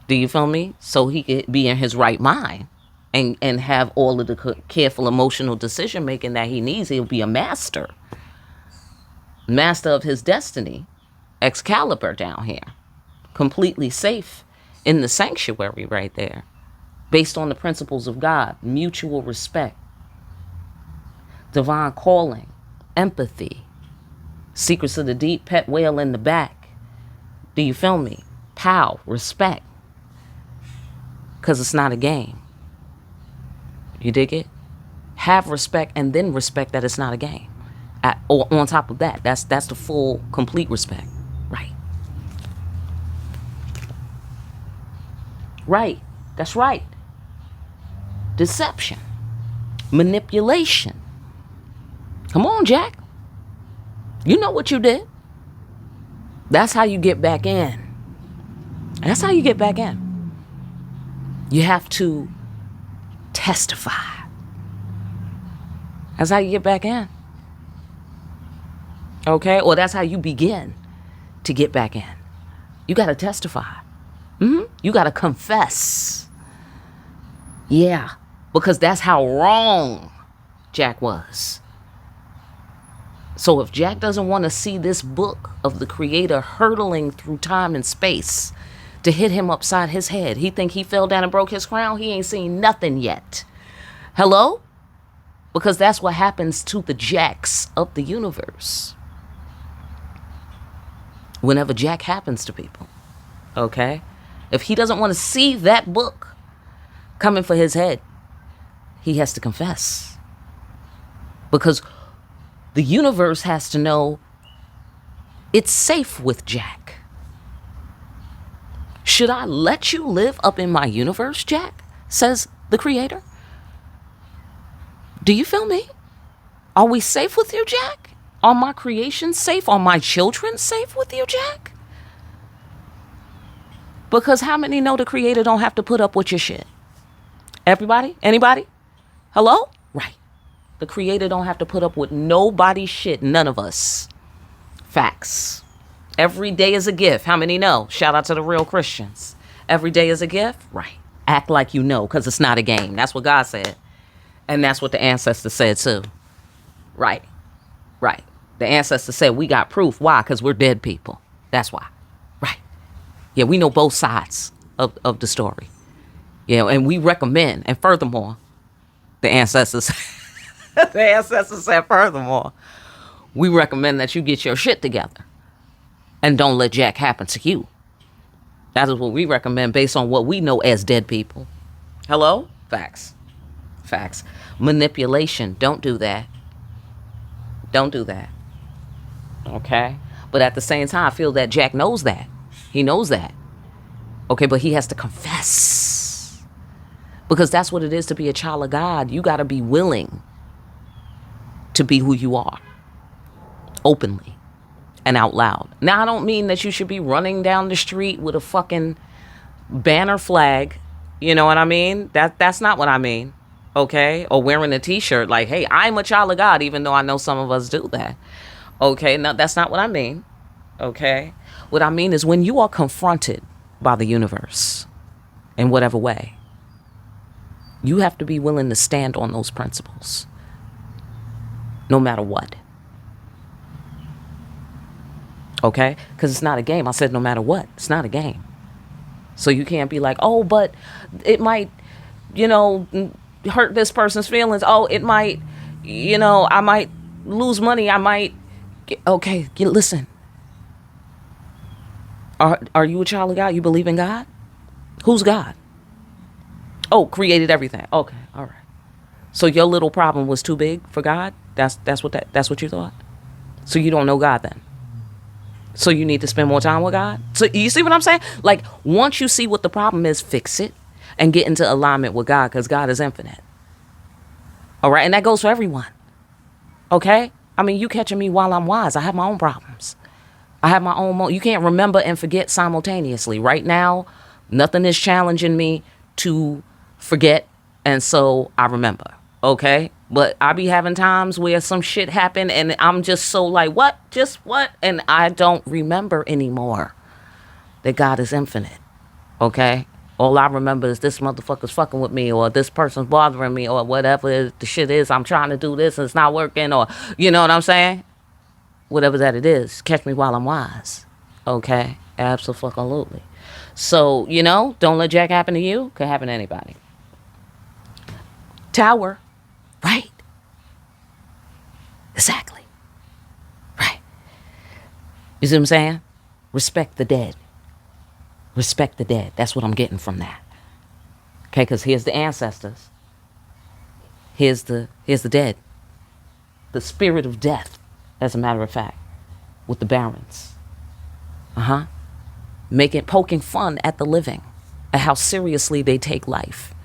do you feel me? So he could be in his right mind. And have all of the careful emotional decision making that he needs. He'll be a master of his destiny, Excalibur down here, completely safe in the sanctuary right there, based on the principles of God, mutual respect, divine calling, empathy, secrets of the deep, pet whale in the back. Do you feel me? Pow, respect, because it's not a game. You dig it? Have respect, and then respect that it's not a game. Or on top of that, that's the full, complete respect. Right. Right. That's right. Deception. Manipulation. Come on, Jack. You know what you did. That's how you get back in. You have to testify. That's how you get back in. Okay? Or that's how you begin to get back in. You got to testify. You got to confess. Yeah. Because that's how wrong Jack was. So if Jack doesn't want to see this book of the creator hurtling through time and space to hit him upside his head, he think he fell down and broke his crown, he ain't seen nothing yet. Hello? Because that's what happens to the Jacks of the universe. whenever Jack happens to people. Okay? If he doesn't want to see that book coming for his head, he has to confess. Because the universe has to know it's safe with Jack. Should I let you live up in my universe, Jack? Says the creator. Do you feel me? Are we safe with you, Jack? Are my creations safe? Are my children safe with you, Jack? Because how many know the creator don't have to put up with your shit? Everybody? Anybody? Hello? Right. The creator don't have to put up with nobody's shit. None of us. Facts. Every day is a gift. How many know? Shout out to the real Christians. Every day is a gift? Right. Act like you know, because it's not a game. That's what God said. And that's what the ancestors said too. Right. Right. The ancestors said we got proof. Why? Because we're dead people. That's why. Right. Yeah, we know both sides of the story. Yeah, and we recommend, and furthermore, the ancestors said furthermore, we recommend that you get your shit together and don't let Jack happen to you. That is what we recommend based on what we know as dead people. Hello? Facts. Facts. Manipulation. Don't do that. Don't do that. Okay? But at the same time, I feel that Jack knows that. He knows that. Okay, but he has to confess. Because that's what it is to be a child of God. You got to be willing to be who you are. Openly. And out loud. Now, I don't mean that you should be running down the street with a fucking banner flag. You know what I mean? That's not what I mean. Okay? Or wearing a t-shirt like, hey, I'm a child of God, even though I know some of us do that. Okay? No, that's not what I mean. Okay? What I mean is when you are confronted by the universe in whatever way, you have to be willing to stand on those principles. No matter what. Okay? Because it's not a game. I said no matter what. It's not a game. So you can't be like, oh, but it might, hurt this person's feelings. Oh, it might, I might lose money. I might. Listen. Are you a child of God? You believe in God? Who's God? Oh, created everything. Okay, all right. So your little problem was too big for God? That's what you thought? So you don't know God then? So you need to spend more time with God? So you see what I'm saying? Like, once you see what the problem is, fix it and get into alignment with God, because God is infinite. All right? And that goes for everyone. Okay? I mean, you catching me while I'm wise. I have my own problems. I have my own... You can't remember and forget simultaneously. Right now, nothing is challenging me to forget, and so I remember. Okay? But I be having times where some shit happened and I'm just so like, what? Just what? And I don't remember anymore that God is infinite. Okay? All I remember is this motherfucker's fucking with me, or this person's bothering me, or whatever the shit is. I'm trying to do this and it's not working, or you know what I'm saying? Whatever that it is. Catch me while I'm wise. Okay? Absolutely. So, don't let Jack happen to you. Could happen to anybody. Tower. Right. Exactly. Right. You see what I'm saying? Respect the dead. Respect the dead. That's what I'm getting from that. Okay, because here's the ancestors. Here's the dead. The spirit of death, as a matter of fact, with the barons. Poking fun at the living, at how seriously they take life.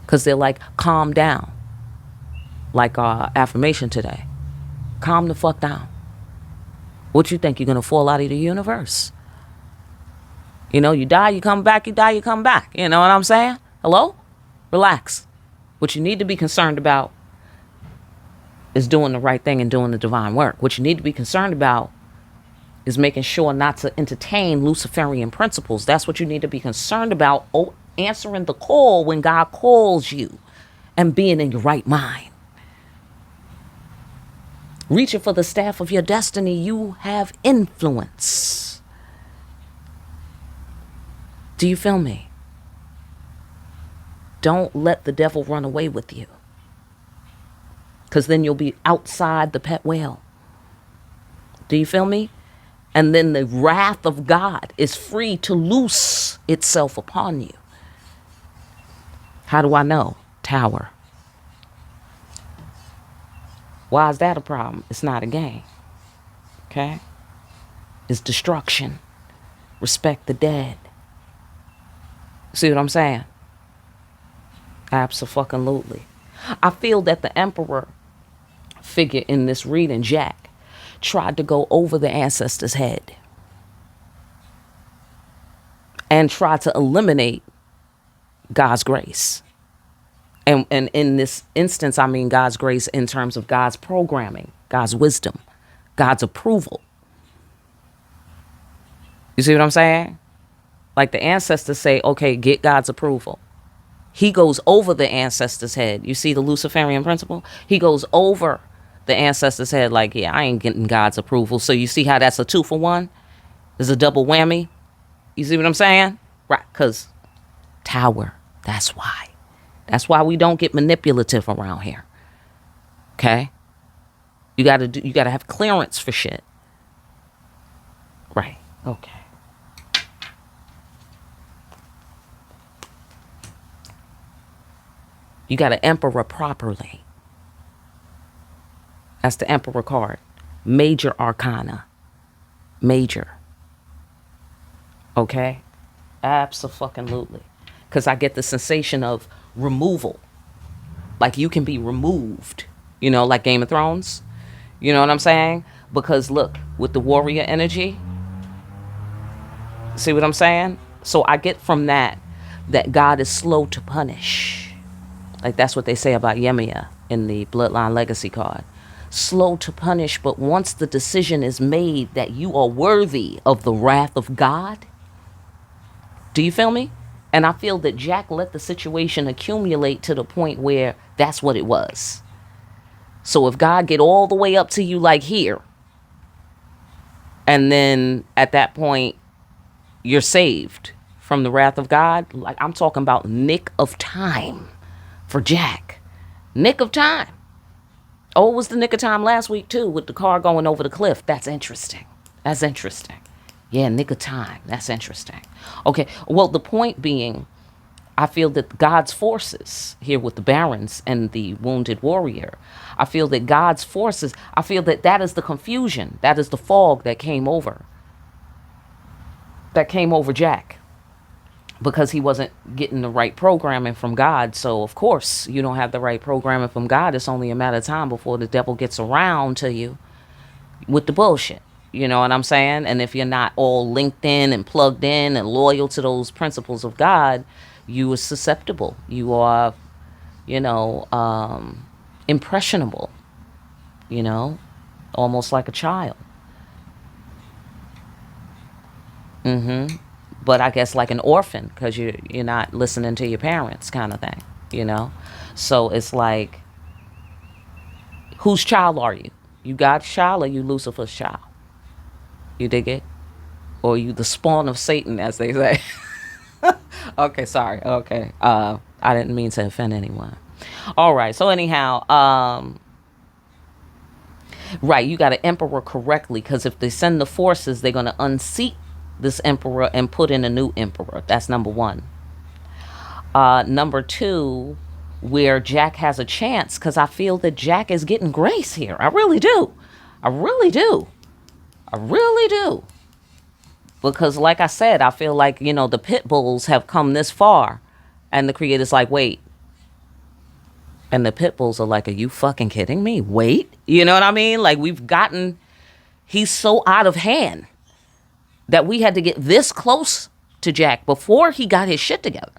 Because they're like, calm down. Like our affirmation today. Calm the fuck down. What you think, you're going to fall out of the universe? You die, you come back, you die, you come back. You know what I'm saying? Hello? Relax. What you need to be concerned about is doing the right thing and doing the divine work. What you need to be concerned about is making sure not to entertain Luciferian principles. That's what you need to be concerned about. Answering the call when God calls you and being in your right mind. Reaching for the staff of your destiny, you have influence. Do you feel me? Don't let the devil run away with you. Because then you'll be outside the pet whale. Do you feel me? And then the wrath of God is free to loose itself upon you. How do I know? Tower. Why is that a problem? It's not a game. Okay? It's destruction. Respect the dead. See what I'm saying? Abso-fucking-lutely. I feel that the emperor figure in this reading, Jack, tried to go over the ancestor's head and try to eliminate God's grace. And in this instance, I mean God's grace in terms of God's programming, God's wisdom, God's approval. You see what I'm saying? Like the ancestors say, okay, get God's approval. He goes over the ancestor's head. You see the Luciferian principle? He goes over the ancestor's head like, yeah, I ain't getting God's approval. So you see how that's a 2-for-1? There's a double whammy. You see what I'm saying? Right, because tower, that's why. That's why we don't get manipulative around here. Okay? You gotta have clearance for shit. Right. Okay. You got to emperor properly. That's the emperor card. Major arcana. Major. Okay? Abso-fucking-lutely. Because I get the sensation of removal. Like you can be removed. You know, like Game of Thrones. You know what I'm saying? Because look, with the warrior energy. See what I'm saying? So I get from that God is slow to punish. Like that's what they say about Yemia in the Bloodline Legacy card. Slow to punish, but once the decision is made that you are worthy of the wrath of God. Do you feel me? And I feel that Jack let the situation accumulate to the point where that's what it was. So if God get all the way up to you like here, and then at that point you're saved from the wrath of God, like I'm talking about nick of time. For Jack. Nick of time. Oh, it was the nick of time last week too with the car going over the cliff. That's interesting. That's interesting. Yeah, nick of time. That's interesting. Okay, well, the point being, I feel that God's forces here with the barons and the wounded warrior, I feel that God's forces, I feel that that is the confusion. That is the fog that came over. That came over Jack. Because he wasn't getting the right programming from God. So, of course, you don't have the right programming from God. It's only a matter of time before the devil gets around to you with the bullshit. You know what I'm saying? And if you're not all linked in and plugged in and loyal to those principles of God, you are susceptible. You are, impressionable. Almost like a child. But I guess like an orphan, because you're not listening to your parents kind of thing, So it's like, whose child are you? You God's child or you Lucifer's child? You dig it? Or you the spawn of Satan, as they say? Okay, sorry. Okay. I didn't mean to offend anyone. All right. So anyhow, right, you got to emperor correctly, because if they send the forces, they're going to unseat this emperor and put in a new emperor. That's number one. Number two, where Jack has a chance, because I feel that Jack is getting grace here. I really do. I really do. I really do. Because like I said, I feel like, the pit bulls have come this far and the creator's like, wait. And the pit bulls are like, are you fucking kidding me? Wait. You know what I mean? Like he's so out of hand that we had to get this close to Jack before he got his shit together.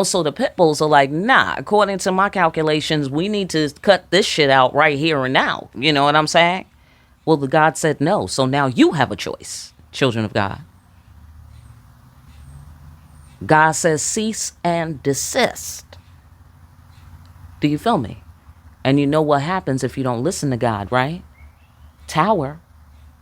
So the pit bulls are like, nah, according to my calculations, we need to cut this shit out right here and now. You know what I'm saying? Well, the God said no. So now you have a choice, children of God. God says cease and desist. Do you feel me? And you know what happens if you don't listen to God, right? Tower.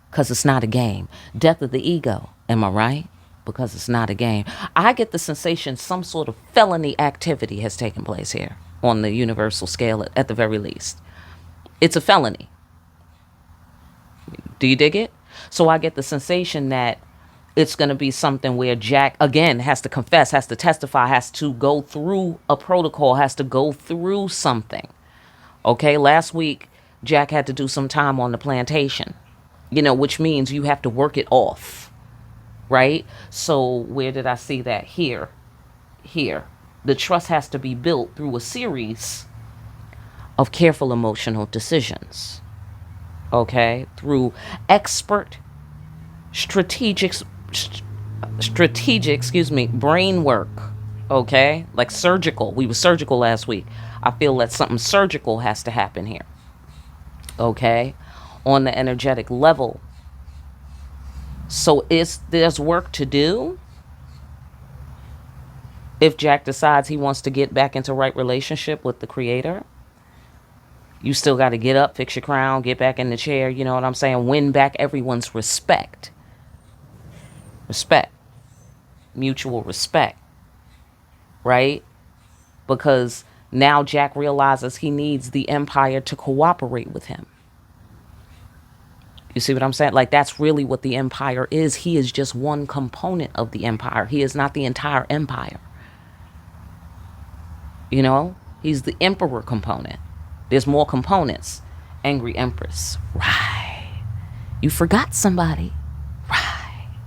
Because it's not a game. Death of the ego. Am I right? Because it's not a game. I get the sensation some sort of felony activity has taken place here on the universal scale at the very least. It's a felony. Do you dig it? So I get the sensation that it's going to be something where Jack, again, has to confess, has to testify, has to go through a protocol, has to go through something. Okay, last week, Jack had to do some time on the plantation, which means you have to work it off, right? So where did I see that? Here. The trust has to be built through a series of careful emotional decisions, okay? Through expert strategic, brain work, okay? Like surgical. We were surgical last week. I feel that something surgical has to happen here, okay? On the energetic level. So there's work to do. If Jack decides he wants to get back into right relationship with the creator, you still got to get up, fix your crown, get back in the chair. You know what I'm saying? Win back everyone's respect. Respect. Mutual respect. Right? Because now Jack realizes he needs the Empire to cooperate with him. You see what I'm saying? Like, that's really what the Empire is. He is just one component of the Empire. He is not the entire Empire. He's the Emperor component. There's more components. Angry Empress. Right. You forgot somebody. Right.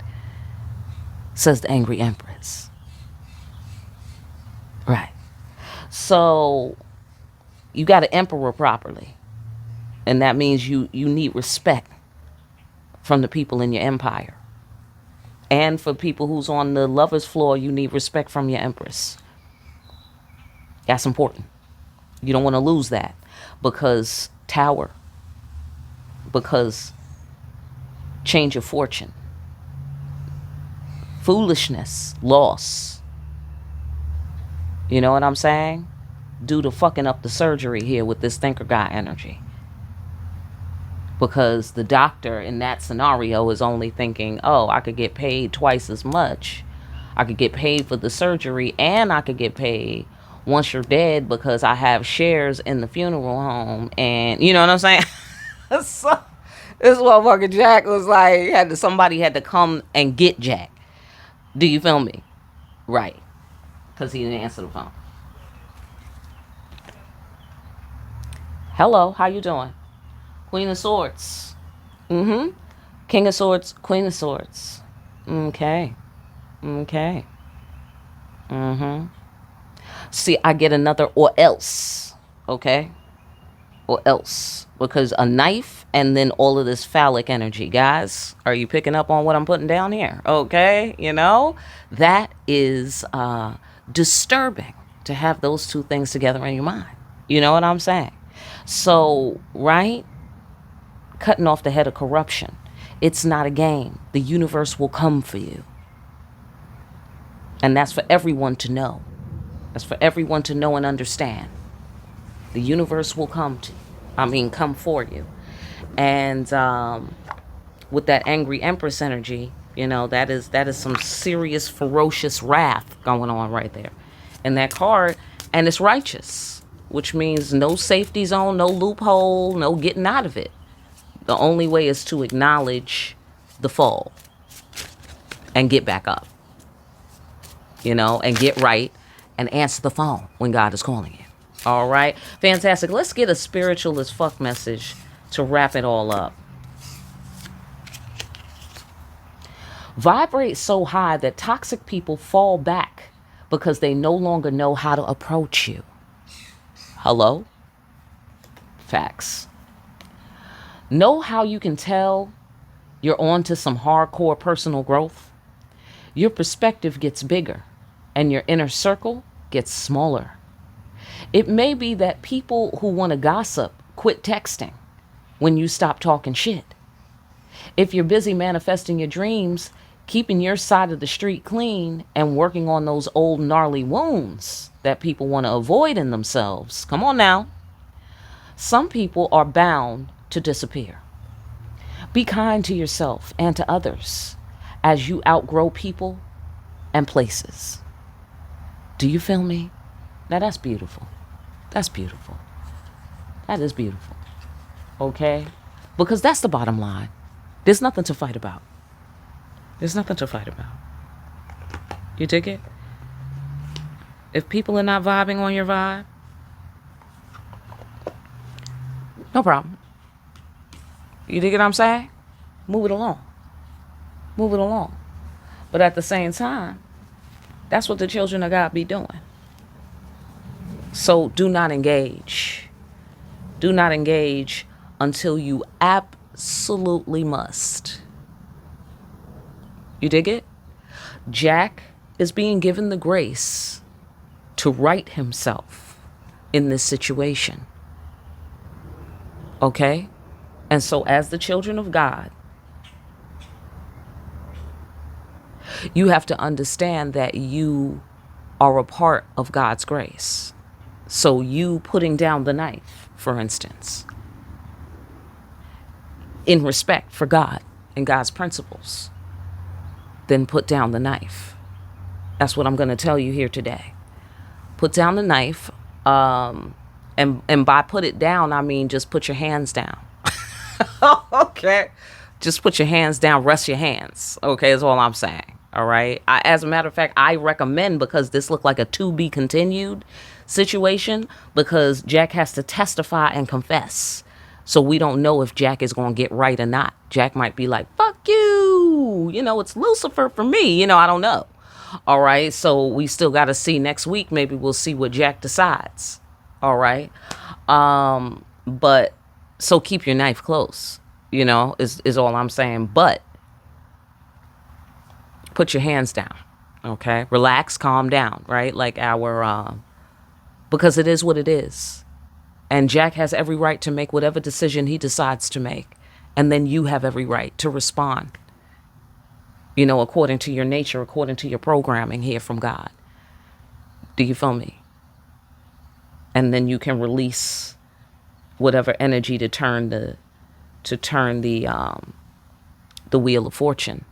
Says the Angry Empress. Right. So you got an emperor properly. And that means you need respect from the people in your empire. And for people who's on the lover's floor, you need respect from your empress. That's important. You don't want to lose that because tower, because change of fortune, foolishness, loss. You know what I'm saying? Due to fucking up the surgery here with this thinker guy energy. Because the doctor in that scenario is only thinking, oh, I could get paid twice as much. I could get paid for the surgery and I could get paid once you're dead because I have shares in the funeral home. And you know what I'm saying? So this motherfucker Jack was like, somebody had to come and get Jack. Do you feel me? Right. Because he didn't answer the phone. Hello, how you doing? Queen of Swords. King of Swords, Queen of Swords. Okay. See, I get another or else. Okay? Or else. Because a knife and then all of this phallic energy. Guys, are you picking up on what I'm putting down here? Okay? That is disturbing to have those two things together in your mind. You know what I'm saying? So, right? Cutting off the head of corruption. It's not a game. The universe will come for you. And that's for everyone to know. That's for everyone to know and understand. The universe will come for you. And with that angry empress energy, that is some serious ferocious wrath going on right there. And that card, and it's righteous, which means no safety zone, no loophole, no getting out of it. The only way is to acknowledge the fall and get back up, and get right and answer the phone when God is calling you. All right. Fantastic. Let's get a spiritual as fuck message to wrap it all up. Vibrate so high that toxic people fall back because they no longer know how to approach you. Hello? Facts. Know how you can tell you're on to some hardcore personal growth? Your perspective gets bigger and your inner circle gets smaller. It may be that people who want to gossip quit texting when you stop talking shit. If you're busy manifesting your dreams, keeping your side of the street clean and working on those old gnarly wounds that people want to avoid in themselves. Come on now. Some people are bound to disappear. Be kind to yourself and to others as you outgrow people and places. Do you feel me? Now that's beautiful. That's beautiful. That is beautiful. Okay? Because that's the bottom line. There's nothing to fight about. There's nothing to fight about. You dig it? If people are not vibing on your vibe, no problem. You dig what I'm saying? Move it along. Move it along. But at the same time, that's what the children of God be doing. So do not engage. Do not engage until you absolutely must. You dig it? Jack is being given the grace to right himself in this situation. Okay? And so as the children of God, you have to understand that you are a part of God's grace. So you putting down the knife, for instance, in respect for God and God's principles, then put down the knife. That's what I'm going to tell you here today. Put down the knife. And by put it down, I mean just put your hands down. Okay. Just put your hands down. Rest your hands. Okay, is all I'm saying. All right. As a matter of fact, I recommend, because this looked like a to be continued situation, because Jack has to testify and confess. So we don't know if Jack is going to get right or not. Jack might be like, fuck you. You know, it's Lucifer for me. You know, I don't know. All right. So we still got to see next week. Maybe we'll see what Jack decides. All right. But so keep your knife close, you know, is all I'm saying. But put your hands down. Okay. Relax, calm down. Right. Like because it is what it is. And Jack has every right to make whatever decision he decides to make. And then you have every right to respond, you know, according to your nature, according to your programming here from God. Do you feel me? And then you can release whatever energy to turn the wheel of fortune.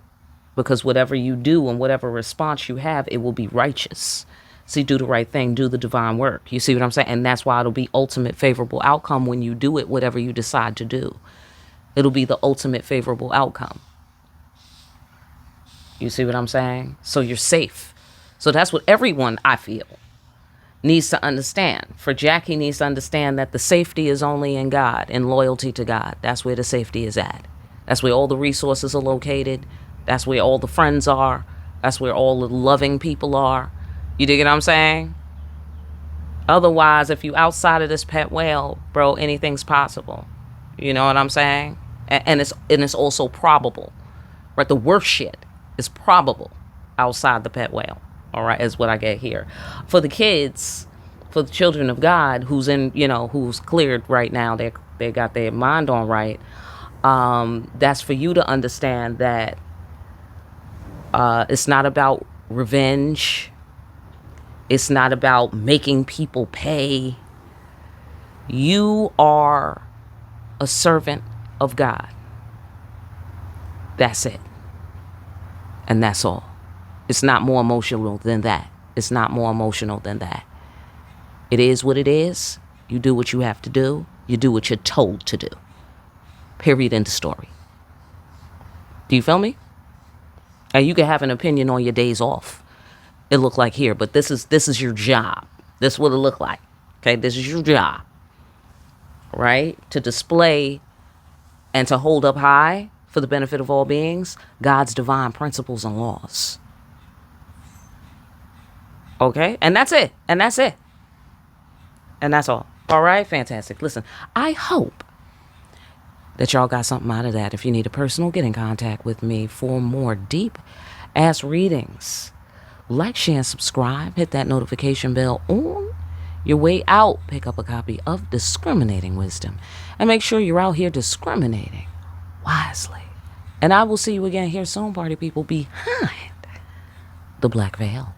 Because whatever you do and whatever response you have, it will be righteous. See, do the right thing, do the divine work. You see what I'm saying? And that's why it'll be ultimate favorable outcome when you do it, whatever you decide to do. It'll be the ultimate favorable outcome. You see what I'm saying? So you're safe. So that's what everyone, I feel, needs to understand. For Jack, he needs to understand that the safety is only in God, in loyalty to God. That's where the safety is at. That's where all the resources are located. That's where all the friends are. That's where all the loving people are. You dig what I'm saying? Otherwise, if you outside of this pet whale, bro, anything's possible. You know what I'm saying? And it's also probable. Right? The worst shit is probable outside the pet whale. All right, is what I get here. For the kids, for the children of God, who's in, you know, who's cleared right now, they got their mind on right. That's for you to understand that it's not about revenge. It's not about making people pay. You are a servant of God. That's it. And that's all. It's not more emotional than that. It's not more emotional than that. It is what it is. You do what you have to do. You do what you're told to do. Period. End of story. Do you feel me? And you can have an opinion on your days off. It look like here, but this is your job. This is what it look like. Okay, this is your job. Right? To display and to hold up high for the benefit of all beings, God's divine principles and laws. Okay? And that's it. And that's it. And that's all. All right? Fantastic. Listen, I hope that y'all got something out of that. If you need a personal, get in contact with me for more deep ass readings. Like, share, and subscribe. Hit that notification bell on your way out. Pick up a copy of Discriminating Wisdom. And make sure you're out here discriminating wisely. And I will see you again here soon, party people, behind the black veil.